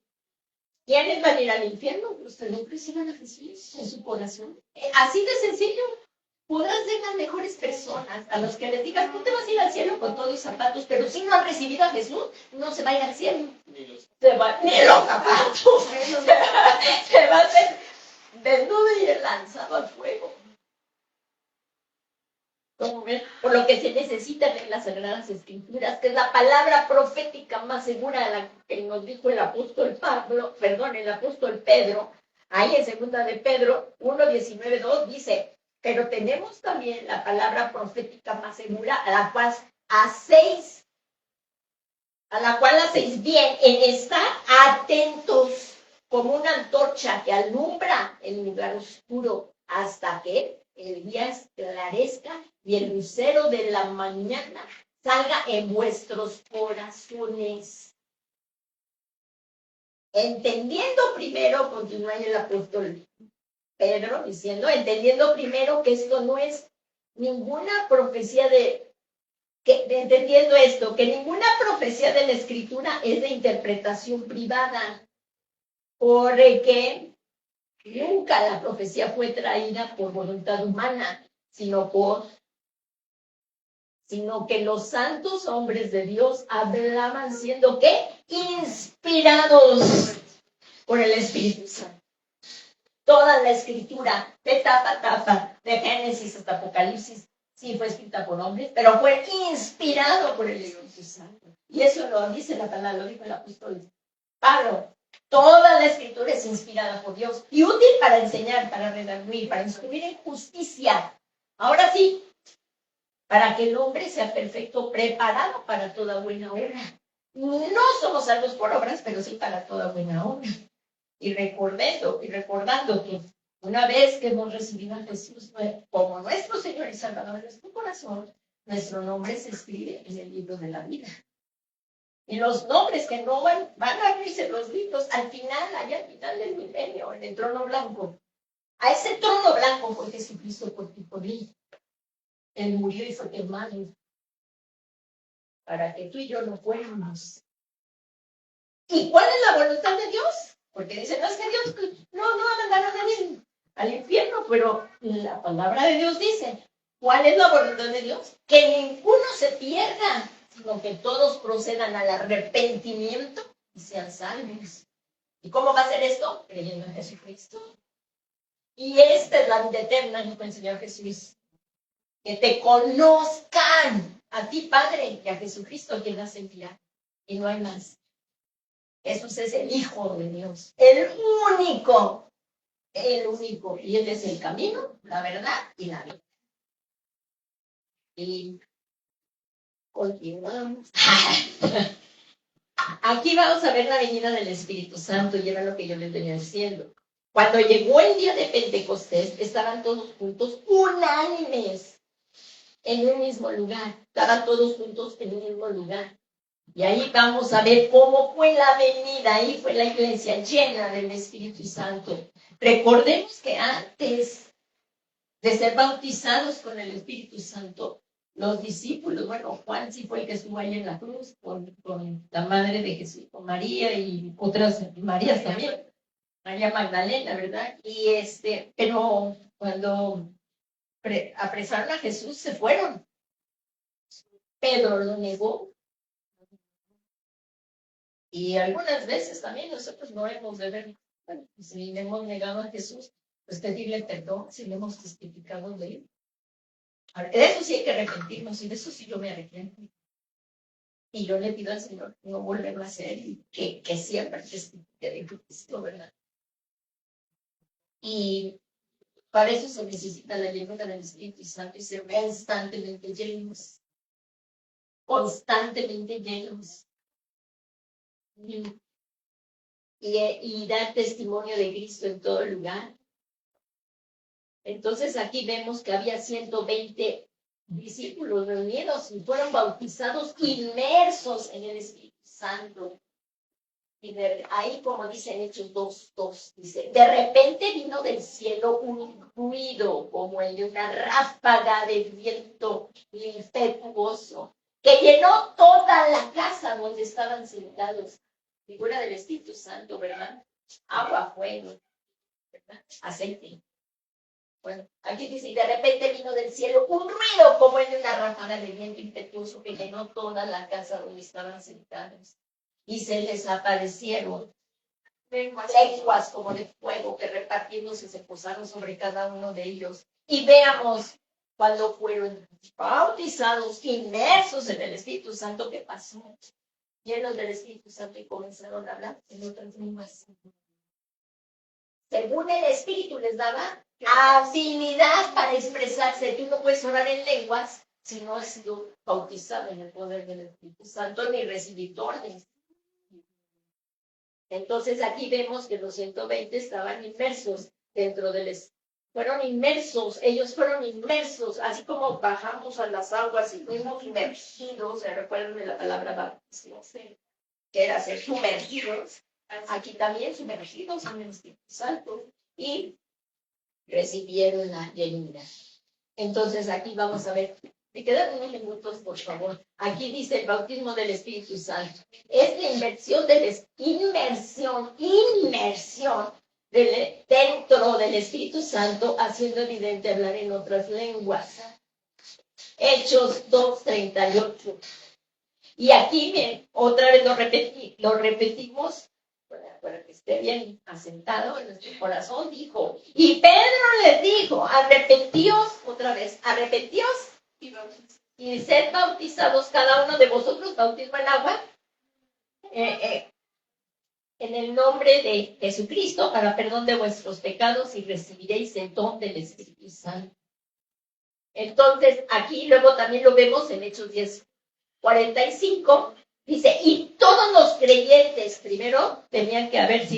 ¿Quiénes van a ir al infierno? Los que no reciban a Jesús en su corazón. Así de sencillo. Podrás ser las mejores personas a los que les digas, tú te vas a ir al cielo con todos los zapatos, pero si no han recibido a Jesús, no se va a ir al cielo. Ni los zapatos. Se va a hacer desnudo y lanzado al fuego. Por lo que se necesita en las Sagradas Escrituras, que es la palabra profética más segura, la que nos dijo el apóstol Pedro, ahí en 2 de Pedro 1:19-2 dice, pero tenemos también la palabra profética más segura, a la cual hacéis bien en estar atentos como una antorcha que alumbra el lugar oscuro hasta que el día esclarezca y el lucero de la mañana salga en vuestros corazones. Entendiendo primero, continúa el apóstol Pedro diciendo, entendiendo primero que esto no es ninguna profecía entendiendo esto, que ninguna profecía de la Escritura es de interpretación privada, porque nunca la profecía fue traída por voluntad humana, sino que los santos hombres de Dios hablaban siendo, ¿qué? Inspirados por el Espíritu Santo. Toda la Escritura, de tapa a tapa, de Génesis hasta Apocalipsis, sí fue escrita por hombres, pero fue inspirado por el Espíritu Santo. Y eso lo dice la palabra, lo dijo el apóstol Pablo. Toda la Escritura es inspirada por Dios y útil para enseñar, para redarguir, para instruir en justicia. Ahora sí, para que el hombre sea perfecto, preparado para toda buena obra. No somos salvos por obras, pero sí para toda buena obra. Y recordando que una vez que hemos recibido a Jesús como nuestro Señor y Salvador en nuestro corazón, nuestro nombre se escribe en el libro de la vida. Y los nombres que no van a abrirse los libros allá al final del milenio. en el trono blanco. A ese trono blanco fue Jesucristo por ti, por mí. Él murió y fue quemado para que tú y yo no fuéramos. ¿Y cuál es la voluntad de Dios? Porque dicen, no es que Dios no va a mandar a nadie al infierno, pero la palabra de Dios dice, ¿cuál es la voluntad de Dios? Que ninguno se pierda, sino que todos procedan al arrepentimiento y sean salvos. ¿Y cómo va a ser esto? Creyendo en Jesucristo. Y esta es la vida eterna, nos enseñó Jesús. Que te conozcan a ti, Padre, y a Jesucristo, quien has enviado. Y no hay más. Jesús es el Hijo de Dios, el único. Y Él es el camino, la verdad y la vida. Y continuamos. Aquí vamos a ver la venida del Espíritu Santo, y era lo que yo les venía diciendo. Cuando llegó el día de Pentecostés, estaban todos juntos, unánimes, en un mismo lugar. Estaban todos juntos en un mismo lugar. Y ahí vamos a ver cómo fue la venida. Ahí fue la iglesia llena del Espíritu Santo. Recordemos que antes de ser bautizados con el Espíritu Santo, los discípulos, bueno, Juan sí fue el que estuvo ahí en la cruz con la madre de Jesús, con María y otras Marías también, María Magdalena, ¿verdad? Y pero cuando apresaron a Jesús, se fueron. Pedro lo negó. Y algunas veces también nosotros no hemos de ver, bueno, si le hemos negado a Jesús, pues pedirle perdón si le hemos testificado de él. Ahora, de eso sí hay que arrepentirnos, y de eso sí yo me arrepiento. Y yo le pido al Señor no volverlo a hacer, y que siempre testifique de Cristo, ¿verdad? Y para eso se necesita la llenura del Espíritu Santo y ser constantemente llenos. Constantemente llenos. Y dar testimonio de Cristo en todo lugar. Entonces aquí vemos que había 120 discípulos reunidos y fueron bautizados, inmersos en el Espíritu Santo. Y ahí, como dice en Hechos 2:2, dice, de repente vino del cielo un ruido como el de una ráfaga de viento impetuoso, que llenó toda la casa donde estaban sentados. Figura del Espíritu Santo, ¿verdad? Agua, fuego, ¿verdad? Aceite. Bueno, aquí dice, y de repente vino del cielo un ruido como el de una ráfaga de viento impetuoso que llenó toda la casa donde estaban sentados. Y se les aparecieron lenguas como de fuego que repartiéndose se posaron sobre cada uno de ellos. Y veamos cuando fueron bautizados, inmersos en el Espíritu Santo, ¿qué pasó? Llenos del Espíritu Santo y comenzaron a hablar en otras lenguas. Según el Espíritu les daba habilidad para expresarse. Tú no puedes orar en lenguas si no has sido bautizado en el poder del Espíritu Santo ni recibido órdenes. Entonces aquí vemos que los 120 estaban inmersos dentro del fueron inmersos, ellos fueron inmersos, así como bajamos a las aguas y fuimos inmergidos, ¿se recuerdan de la palabra bautismo? Que era ser sumergidos, aquí también sumergidos en el Espíritu Santo y recibieron la llenura. Entonces aquí vamos a ver, me quedan unos minutos, por favor. Aquí dice el bautismo del Espíritu Santo. Es la inmersión dentro del Espíritu Santo, haciendo evidente hablar en otras lenguas. Hechos 2:38. Y aquí otra vez lo repetimos para que esté bien asentado en nuestro corazón. Dijo, y Pedro les dijo, arrepentíos, otra vez, arrepentíos y sed bautizados cada uno de vosotros, bautismo en agua, en el nombre de Jesucristo, para perdón de vuestros pecados, y recibiréis el don del Espíritu Santo. Entonces, aquí luego también lo vemos en Hechos 10:45, dice, y todos los creyentes primero tenían que haber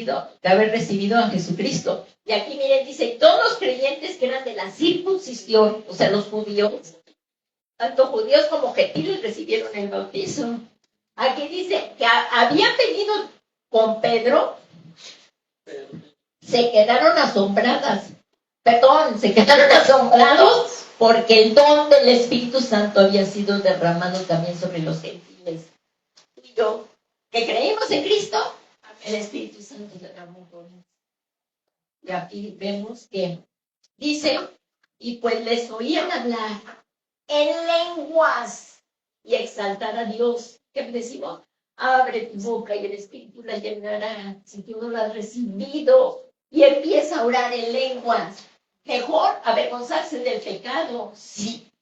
recibido a Jesucristo. Y aquí miren, dice, todos los creyentes que eran de la circuncisión, o sea, los judíos, tanto judíos como gentiles recibieron el bautismo. Aquí dice que habían venido con Pedro se quedaron asombrados porque el don del Espíritu Santo había sido derramado también sobre los gentiles. Y yo, que creímos en Cristo, el Espíritu Santo derramó por él. Y aquí vemos que dice, y pues les oían hablar en lenguas y exaltar a Dios. ¿Qué decimos? Abre tu boca y el Espíritu la llenará si tú no la has recibido. Y empieza a orar en lenguas. Mejor avergonzarse del pecado. Sí.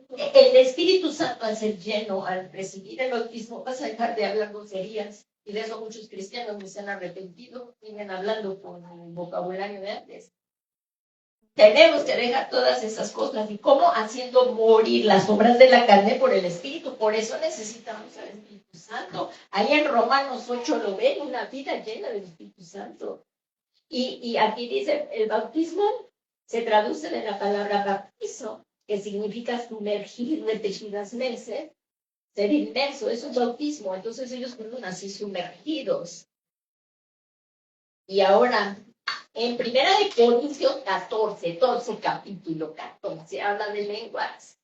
El Espíritu Santo, al ser lleno, al recibir el bautismo, vas a dejar de hablar groserías. Y de eso muchos cristianos no se han arrepentido, siguen hablando con el vocabulario de antes. Tenemos que dejar todas esas cosas. ¿Y cómo? Haciendo morir las obras de la carne por el Espíritu. Por eso necesitamos al Espíritu Santo. Ahí en Romanos 8 lo ven, una vida llena del Espíritu Santo. Y aquí dice, el bautismo se traduce de la palabra bautizo, que significa sumergir repetidas veces, ser inmerso, eso es bautismo. Entonces ellos fueron así sumergidos. Y ahora, en 1 Corintios 14, capítulo 14, habla de lenguas.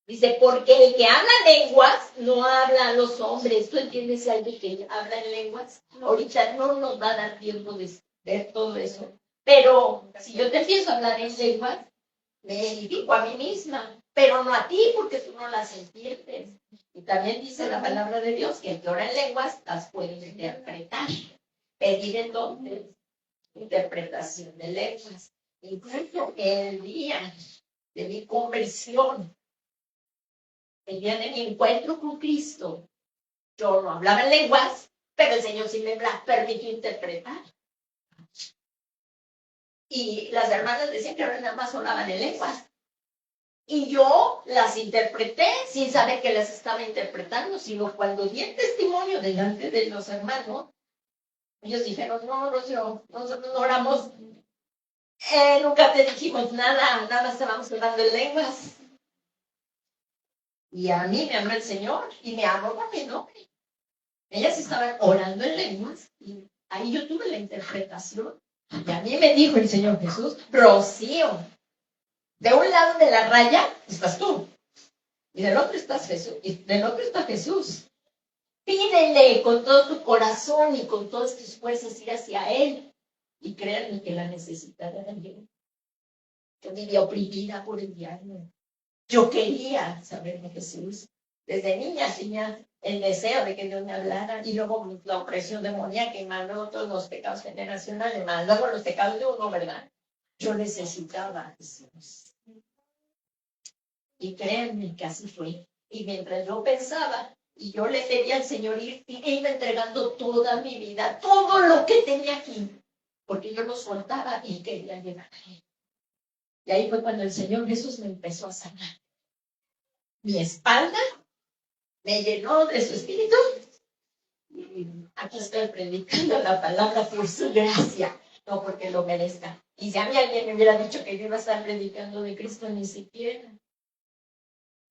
Dice, porque el que habla lenguas no habla a los hombres. ¿Tú entiendes si alguien que habla en lenguas? Ahorita no nos va a dar tiempo de ver todo eso. Pero si yo te empiezo a hablar en lenguas, me edifico a mí misma, pero no a ti porque tú no las entiendes. Y también dice la palabra de Dios que el que ora en lenguas las puede interpretar. Pedir entonces interpretación de lenguas. Incluso el día de mi conversión, el día de mi encuentro con Cristo, yo no hablaba en lenguas, pero el Señor sí me permitió interpretar. Y las hermanas decían que ahora nada más hablaban en lenguas. Y yo las interpreté sin saber que las estaba interpretando, sino cuando di el testimonio delante de los hermanos, ellos dijeron, no, nosotros no oramos, nunca te dijimos nada más estábamos hablando en lenguas. Y a mí me amó el Señor y me amó por mi nombre. Ellas estaban orando en lenguas y ahí yo tuve la interpretación. Y a mí me dijo el Señor Jesús, Rocío, de un lado de la raya estás tú y del otro está Jesús. Pídele con todo tu corazón y con todas tus fuerzas ir hacia Él. Y créanme que la necesitará también. Yo vivía oprimida por el diablo. Yo quería saber de Jesús. Desde niña tenía el deseo de que Dios me hablara. Y luego la opresión demoníaca y más luego todos los pecados generacionales, más luego los pecados de uno, ¿verdad? Yo necesitaba a Jesús. Y créanme que así fue. Y mientras yo pensaba, y yo le pedía al Señor ir, y iba entregando toda mi vida, todo lo que tenía aquí, porque yo lo soltaba y quería llegar a Él. Y ahí fue cuando el Señor Jesús me empezó a sanar. Mi espalda me llenó de su espíritu. Y aquí estoy predicando la palabra por su gracia, no porque lo merezca. Y si a mí alguien me hubiera dicho que yo iba a estar predicando de Cristo, ni siquiera.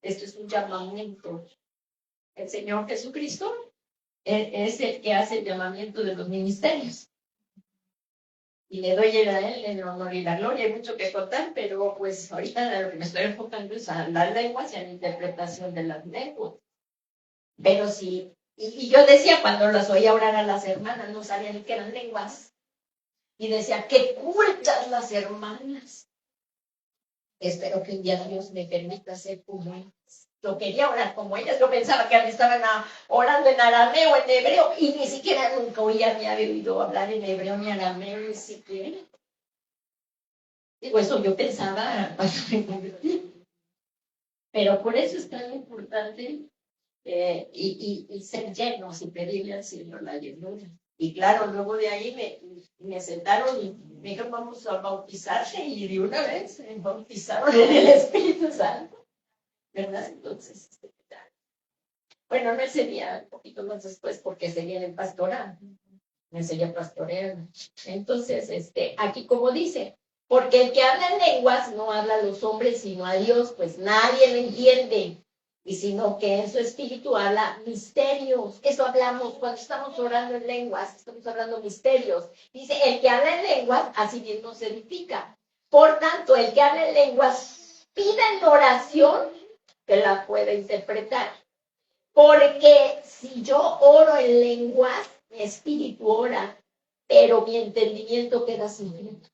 Esto es un llamamiento. El Señor Jesucristo es el que hace el llamamiento de los ministerios. Y le doy a Él el honor y la gloria. Hay mucho que contar, pero pues ahorita lo que me estoy enfocando es a las lenguas y a la interpretación de las lenguas. Pero sí, y yo decía cuando las oía orar a las hermanas, no sabían que eran lenguas. Y decía, qué cultas las hermanas. Espero que un día Dios me permita ser como ellas. Yo quería orar como ellas. Yo pensaba que me estaban orando en arameo o en hebreo. Y ni siquiera nunca había oído hablar en hebreo ni arameo, ni siquiera. Digo, eso yo pensaba cuando me convertí. Pero por eso es tan importante y ser llenos y pedirle al Señor la llenura. Y claro, luego de ahí me sentaron y me dijeron, vamos a bautizarse, y de una vez me bautizaron en el Espíritu Santo, ¿verdad? Entonces, bueno, no ese día, un poquito más después, porque sería en el pastoral, me enseñé a pastorear. Entonces, aquí como dice, porque el que habla en lenguas no habla a los hombres, sino a Dios, pues nadie le entiende. y sino que en su espíritu habla misterios. Eso hablamos cuando estamos orando en lenguas, estamos hablando misterios. Dice, el que habla en lenguas, así mismo se edifica. Por tanto, el que habla en lenguas, pida en oración que la pueda interpretar. Porque si yo oro en lenguas, mi espíritu ora, pero mi entendimiento queda sin fruto.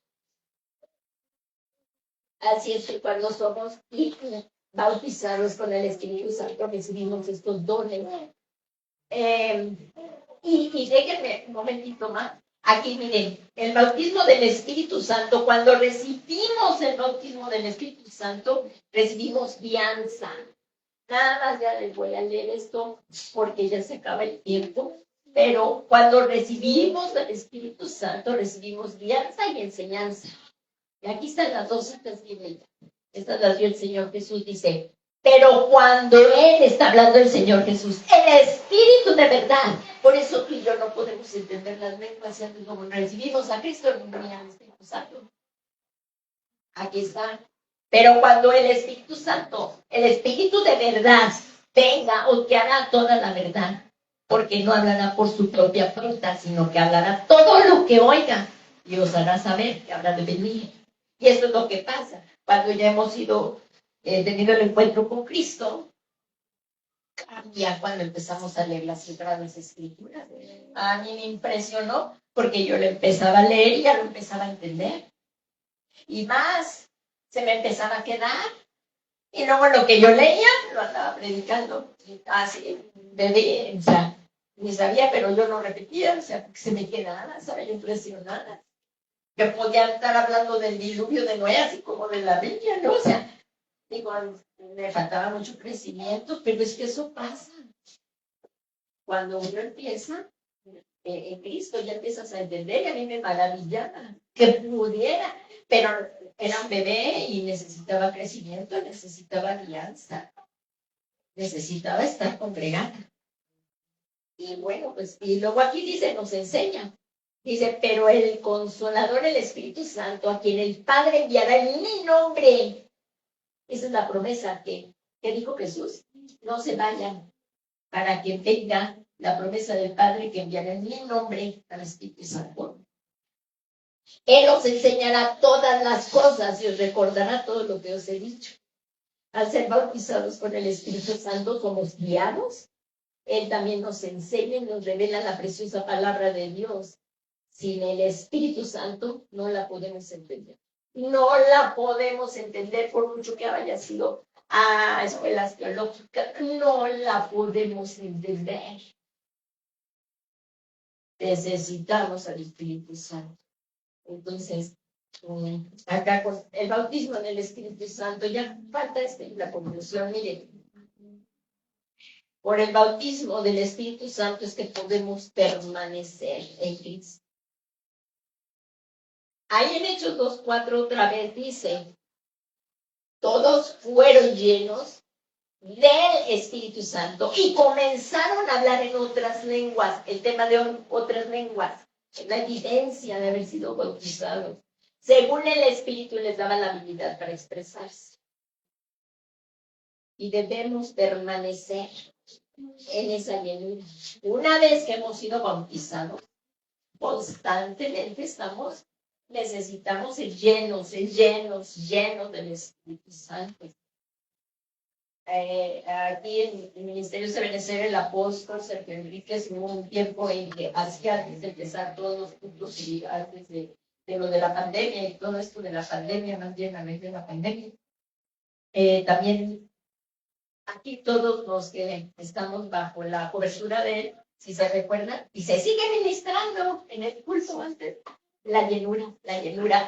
Así es que cuando somos bautizados con el Espíritu Santo, recibimos estos dones. Y déjenme un momentito más. Aquí miren, el bautismo del Espíritu Santo, cuando recibimos el bautismo del Espíritu Santo, recibimos guianza. Nada más ya les voy a leer esto porque ya se acaba el tiempo. Pero cuando recibimos el Espíritu Santo, recibimos guianza y enseñanza. Y aquí están las dos citas bíblicas. Estas las dio el Señor Jesús, dice, pero cuando Él está hablando el Señor Jesús, el Espíritu de verdad, por eso tú y yo no podemos entender las lenguas, y como recibimos a Cristo, no al Espíritu Santo. Aquí está. Pero cuando el Espíritu Santo, el Espíritu de verdad, venga, os guiará toda la verdad, porque no hablará por su propia fruta, sino que hablará todo lo que oiga y os hará saber que habrá de venir. Y eso es lo que pasa cuando ya hemos tenido el encuentro con Cristo. Cambia cuando empezamos a leer las Sagradas Escrituras. A mí me impresionó porque yo lo empezaba a leer y ya lo empezaba a entender. Y más, se me empezaba a quedar. Y luego lo que yo leía, lo andaba predicando. Así, bebé, o sea, ni sabía, pero yo lo repetía, o sea, porque se me quedaba, estaba yo impresionada. Que podía estar hablando del diluvio de Noé, así como de la Biblia, ¿no? O sea, digo, me faltaba mucho crecimiento, pero es que eso pasa. Cuando uno empieza en Cristo, ya empiezas a entender, y a mí me maravillaba que pudiera, pero era un bebé y necesitaba crecimiento, necesitaba alianza, necesitaba estar congregada. Y bueno, pues, y luego aquí dice, nos enseña. Dice, pero el Consolador, el Espíritu Santo, a quien el Padre enviará en mi nombre. Esa es la promesa que dijo Jesús. No se vayan para que venga la promesa del Padre que enviará en mi nombre al Espíritu Santo. Él os enseñará todas las cosas y os recordará todo lo que os he dicho. Al ser bautizados con el Espíritu Santo, somos guiados. Él también nos enseña y nos revela la preciosa palabra de Dios. Sin el Espíritu Santo no la podemos entender. No la podemos entender por mucho que haya sido a escuelas teológicas. No la podemos entender. Necesitamos al Espíritu Santo. Entonces, acá con el bautismo en el Espíritu Santo, ya falta la conclusión. Miren, por el bautismo del Espíritu Santo es que podemos permanecer en Cristo. Ahí en Hechos 2:4 otra vez dice, todos fueron llenos del Espíritu Santo y comenzaron a hablar en otras lenguas. El tema de otras lenguas, la evidencia de haber sido bautizados. Según el Espíritu les daba la habilidad para expresarse. Y debemos permanecer en esa llenura. Una vez que hemos sido bautizados, constantemente necesitamos ser llenos del Espíritu Santo. Aquí en el Ministerio de Benecer, el apóstol Sergio Enríquez hubo un tiempo en que hacía antes de empezar todos los puntos y antes de lo de la pandemia y todo esto de la pandemia, más bien a veces de la pandemia. También aquí todos los que estamos bajo la cobertura de él, si se recuerdan, y se sigue ministrando en el culto antes, la llenura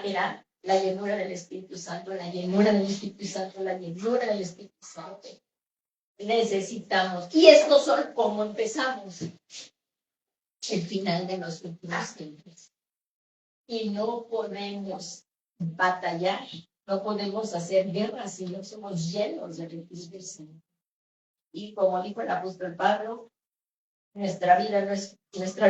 era la llenura del Espíritu Santo, la llenura del Espíritu Santo, la llenura del Espíritu Santo. Necesitamos, y estos son como empezamos, el final de los últimos tiempos. Y no podemos batallar, no podemos hacer guerra si no somos llenos del Espíritu Santo. Y como dijo el apóstol Pablo, nuestra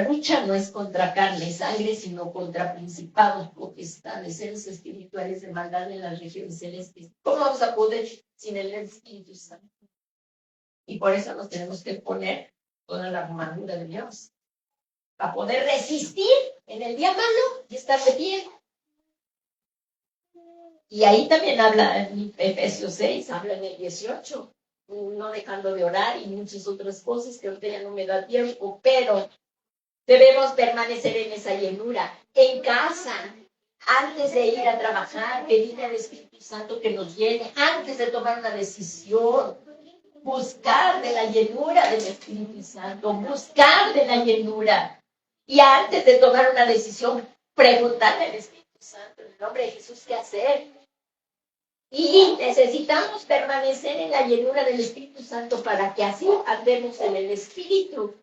lucha no es contra carne y sangre, sino contra principados, potestades, seres espirituales de maldad en las regiones celestes. ¿Cómo vamos a poder sin el Espíritu Santo? Y por eso nos tenemos que poner toda la armadura de Dios. Para poder resistir en el día malo y estar de pie. Y ahí también habla en Efesios 6, habla en el 18, no dejando de orar y muchas otras cosas que ahorita ya no me da tiempo, pero debemos permanecer en esa llenura, en casa, antes de ir a trabajar, pedirle al Espíritu Santo que nos llene, antes de tomar una decisión, buscar de la llenura del Espíritu Santo, buscar de la llenura. Y antes de tomar una decisión, preguntarle al Espíritu Santo, en el nombre de Jesús, ¿qué hacer? Y necesitamos permanecer en la llenura del Espíritu Santo para que así andemos en el Espíritu.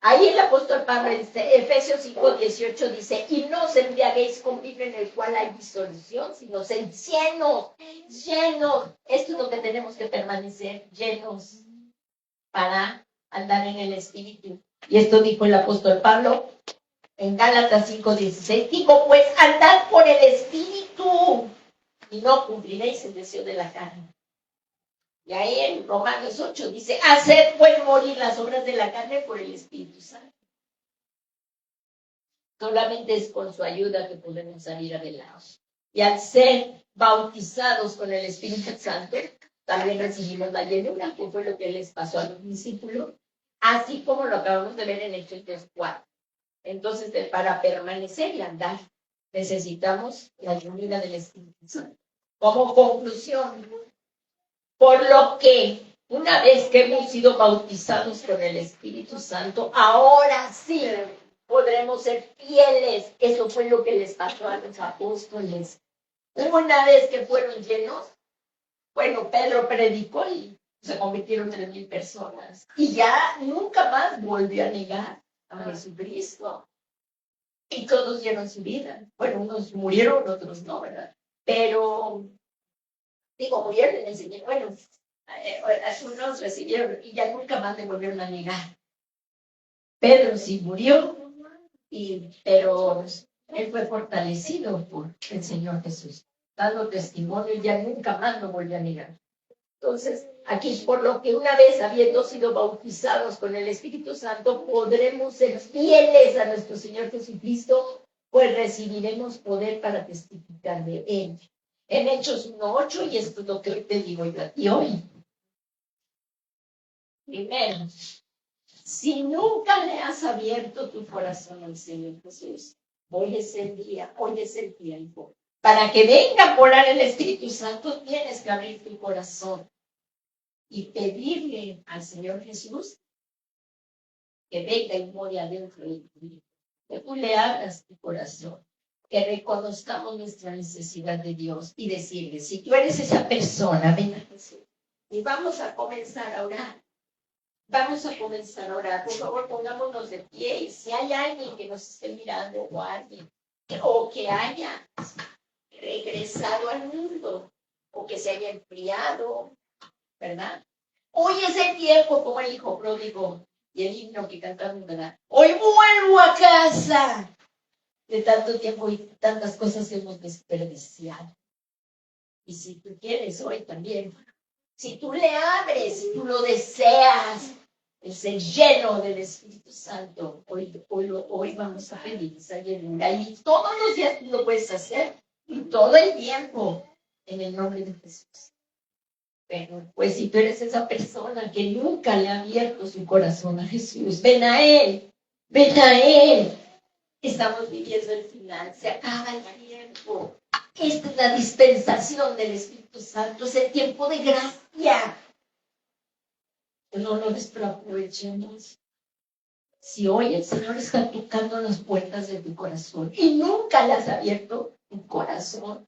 Ahí el apóstol Pablo en Efesios 5:18 dice, y no os embriaguéis con vino en el cual hay disolución, sino sed llenos, llenos. Esto es lo que tenemos que permanecer, llenos, para andar en el Espíritu. Y esto dijo el apóstol Pablo en Gálatas 5:16, digo, pues andad por el Espíritu y no cumpliréis el deseo de la carne. Y ahí en Romanos 8 dice, haced pues morir las obras de la carne por el Espíritu Santo. Solamente es con su ayuda que podemos salir adelante. Y al ser bautizados con el Espíritu Santo, también recibimos la llenura, que fue lo que les pasó a los discípulos, así como lo acabamos de ver en Hechos 4. Entonces, para permanecer y andar, necesitamos la llenura del Espíritu Santo. Como conclusión, por lo que una vez que hemos sido bautizados con el Espíritu Santo, ahora sí podremos ser fieles. Eso fue lo que les pasó a los apóstoles. Una vez que fueron llenos, bueno, Pedro predicó y se convirtieron 3,000 personas. Y ya nunca más volvió a negar a Jesucristo. Y todos dieron su vida. Bueno, unos murieron, otros no, ¿verdad? Pero, murieron en el Señor. Bueno, unos recibieron y ya nunca más le volvieron a negar. Pedro sí murió, pero él fue fortalecido por el Señor Jesús, dando testimonio y ya nunca más lo volvió a negar. Entonces, aquí, por lo que una vez habiendo sido bautizados con el Espíritu Santo, podremos ser fieles a nuestro Señor Jesucristo, pues recibiremos poder para testificar de Él. En Hechos 1:8, y esto es lo que hoy te digo yo a ti hoy. Primero, si nunca le has abierto tu corazón al Señor Jesús, hoy es el día, hoy es el tiempo. Para que venga a morar el Espíritu Santo, tienes que abrir tu corazón y pedirle al Señor Jesús que venga y more adentro de ti. Que tú le abras tu corazón, que reconozcamos nuestra necesidad de Dios y decirle, si tú eres esa persona, ven a Jesús. Y vamos a comenzar a orar. Vamos a comenzar a orar. Por favor, pongámonos de pie. Y si hay alguien que nos esté mirando o alguien, o que haya regresado al mundo, o que se haya enfriado, ¿verdad? Hoy es el tiempo, como el hijo pródigo y el himno que cantamos, ¿verdad? Hoy vuelvo a casa. De tanto tiempo y tantas cosas que hemos desperdiciado. Y si tú quieres hoy también, si tú le abres, si tú lo deseas, el ser lleno del Espíritu Santo, hoy vamos a pedir esa llenura. Y todos los días tú lo puedes hacer, y todo el tiempo, en el nombre de Jesús. Pero, pues, si tú eres esa persona que nunca le ha abierto su corazón a Jesús, ven a Él, ven a Él. Estamos viviendo el final, se acaba el tiempo. Esta es la dispensación del Espíritu Santo, es el tiempo de gracia. No lo desaprovechemos. Si hoy el Señor está tocando las puertas de tu corazón y nunca le has abierto tu corazón,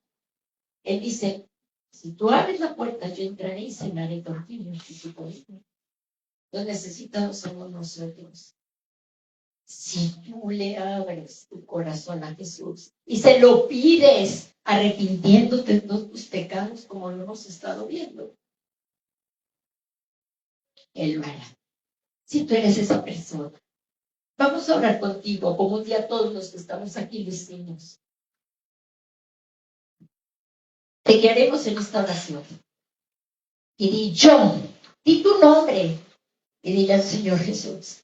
Él dice, si tú abres la puerta, yo entraré y cenaré contigo. Los necesitados somos nosotros. Si tú le abres tu corazón a Jesús y se lo pides arrepintiéndote de todos tus pecados como lo hemos estado viendo, Él lo hará. Si tú eres esa persona, vamos a orar contigo, como un día todos los que estamos aquí lo hicimos. Te guiaremos en esta oración. Y di tu nombre, Y dile al Señor Jesús,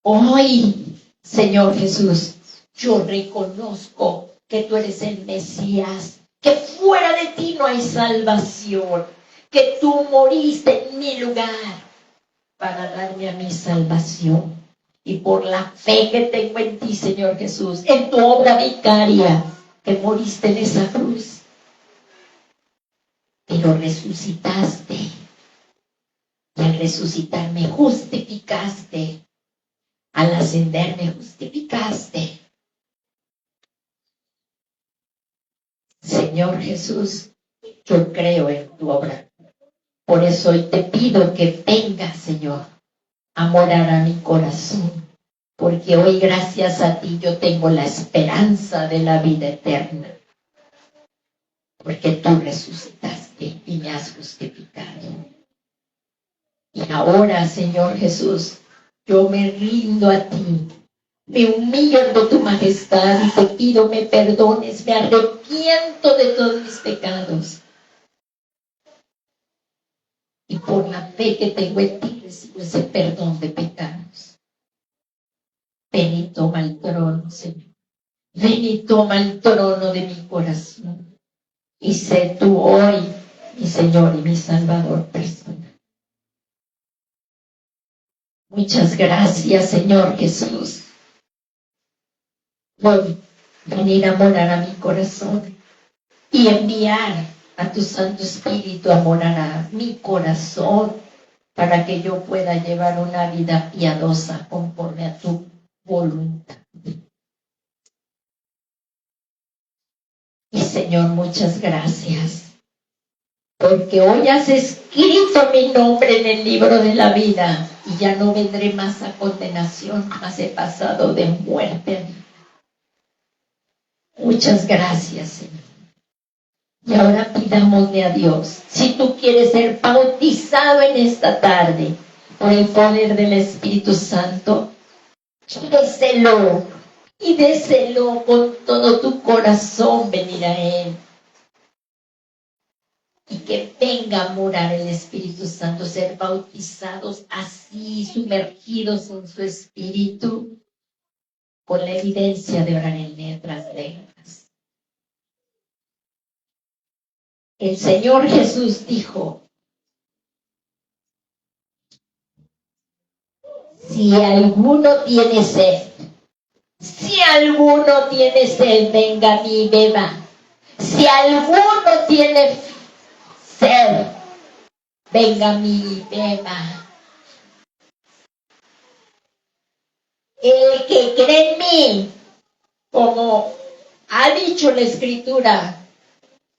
hoy, Señor Jesús, yo reconozco que tú eres el Mesías, que fuera de ti no hay salvación, que tú moriste en mi lugar para darme a mi salvación. Y por la fe que tengo en ti, Señor Jesús, en tu obra vicaria, que moriste en esa cruz, pero resucitaste. Y al resucitar me justificaste. Al ascender me justificaste. Señor Jesús, yo creo en tu obra. Por eso hoy te pido que vengas, Señor, a morar a mi corazón. Porque hoy, gracias a ti, yo tengo la esperanza de la vida eterna. Porque tú resucitaste y me has justificado. Y ahora, Señor Jesús, yo me rindo a ti. Me humillo ante tu majestad y te pido me perdones. Me arrepiento de todos mis pecados. Y por la fe que tengo en ti, recibo ese perdón de pecados. Ven y toma el trono, Señor. Ven y toma el trono de mi corazón. Y sé tú hoy mi Señor y mi Salvador personal. Muchas gracias, Señor Jesús, por venir a morar a mi corazón y enviar a tu Santo Espíritu a morar a mi corazón para que yo pueda llevar una vida piadosa conforme a tu voluntad. Y Señor, muchas gracias, porque hoy has escrito mi nombre en el libro de la vida y ya no vendré más a condenación, mas he pasado de muerte a vida. Muchas gracias, Señor. Y ahora pidámosle a Dios, si tú quieres ser bautizado en esta tarde por el poder del Espíritu Santo, déselo y déselo con todo tu corazón, venir a Él. Y que venga a morar el Espíritu Santo, ser bautizados así, sumergidos en su Espíritu, con la evidencia de orar en letras lentas. El Señor Jesús dijo, si alguno tiene sed, venga a mí y beba. Si alguno tiene sed, venga a mí y beba. El que cree en mí, como ha dicho la Escritura,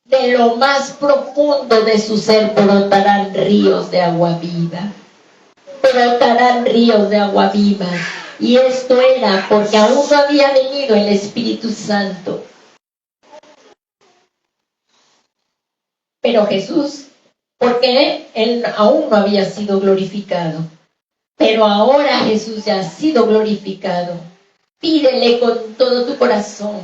de lo más profundo de su ser brotarán ríos de agua viva. Brotarán ríos de agua viva. Y esto era porque aún no había venido el Espíritu Santo. Pero Jesús, porque Él aún no había sido glorificado. Pero ahora Jesús ya ha sido glorificado. Pídele con todo tu corazón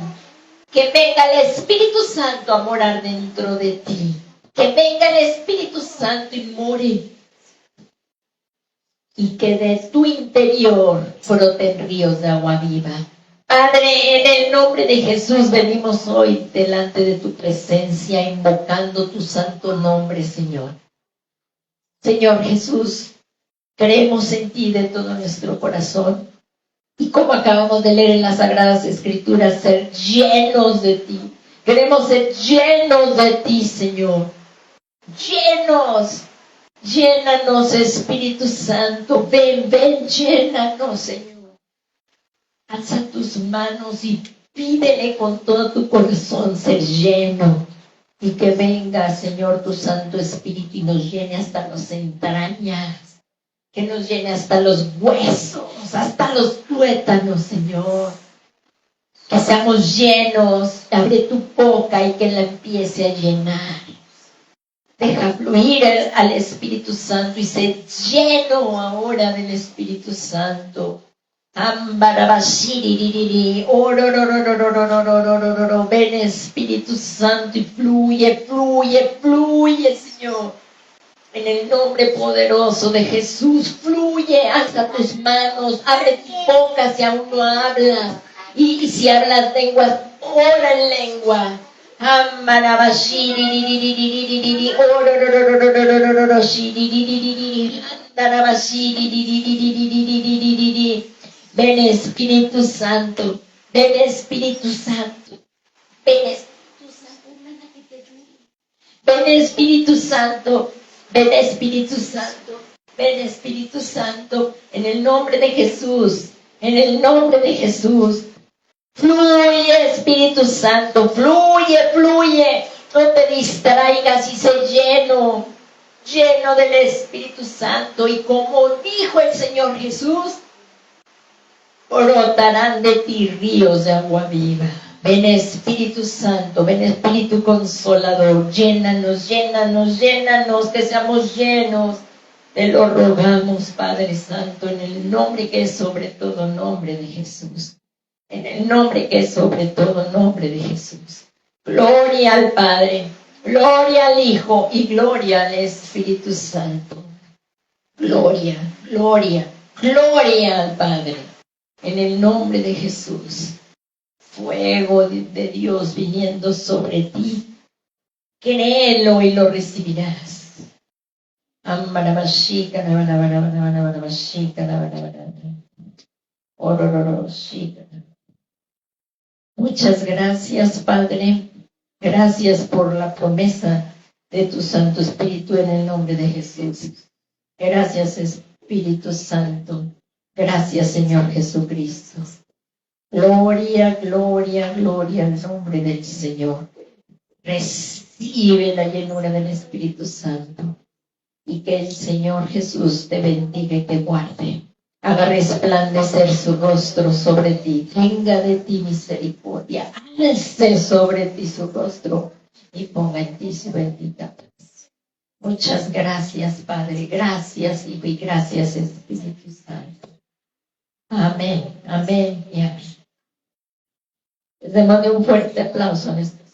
que venga el Espíritu Santo a morar dentro de ti. Que venga el Espíritu Santo y more. Y que de tu interior broten ríos de agua viva. Padre, en el nombre de Jesús venimos hoy delante de tu presencia, invocando tu santo nombre, Señor. Señor Jesús, creemos en ti de todo nuestro corazón. Y como acabamos de leer en las Sagradas Escrituras, ser llenos de ti. Queremos ser llenos de ti, Señor. Llenos. Llénanos, Espíritu Santo. Ven, llénanos, Señor. Alza tus manos y pídele con todo tu corazón ser lleno. Y que venga, Señor, tu Santo Espíritu y nos llene hasta las entrañas. Que nos llene hasta los huesos, hasta los tuétanos, Señor. Que seamos llenos. Abre tu boca y que la empiece a llenar. Deja fluir al Espíritu Santo y sé lleno ahora del Espíritu Santo. Ven Espíritu Santo y fluye, Señor. En el nombre poderoso de Jesús, fluye, alza tus manos, abre tu boca si aún no hablas. Y si hablas lenguas, ora en lengua. Ven Espíritu Santo, ven Espíritu Santo, ven Espíritu Santo, hermana, que te ayude. Ven Espíritu Santo, ven Espíritu Santo, ven Espíritu Santo, en el nombre de Jesús, en el nombre de Jesús. Fluye Espíritu Santo, fluye, fluye, no te distraigas y sé lleno, lleno del Espíritu Santo. Y como dijo el Señor Jesús, brotarán de ti ríos de agua viva. Ven Espíritu Santo, ven Espíritu Consolador, llénanos, llénanos, llénanos, que seamos llenos. Te lo rogamos, Padre Santo, en el nombre que es sobre todo nombre de Jesús. En el nombre que es sobre todo nombre de Jesús. Gloria al Padre, gloria al Hijo y gloria al Espíritu Santo. Gloria, gloria, gloria al Padre. En el nombre de Jesús. Fuego de Dios viniendo sobre ti. Créelo y lo recibirás. Muchas gracias, Padre. Gracias por la promesa de tu Santo Espíritu en el nombre de Jesús. Gracias, Espíritu Santo. Gracias, Señor Jesucristo. Gloria, gloria, gloria al nombre del Señor. Recibe la llenura del Espíritu Santo. Y que el Señor Jesús te bendiga y te guarde. Haga resplandecer su rostro sobre ti. Tenga de ti misericordia. Alce sobre ti su rostro y ponga en ti su bendita paz. Muchas gracias, Padre. Gracias, Hijo, y gracias, Espíritu Santo. Amén, amén y amén. Les demando un fuerte aplauso en esto.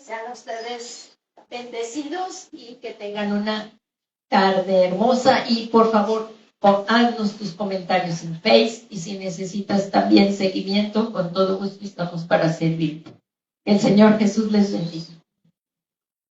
Sean ustedes bendecidos y que tengan una tarde hermosa. Y por favor, haznos tus comentarios en Face, y si necesitas también seguimiento, con todo gusto estamos para servir. Que el Señor Jesús les bendiga.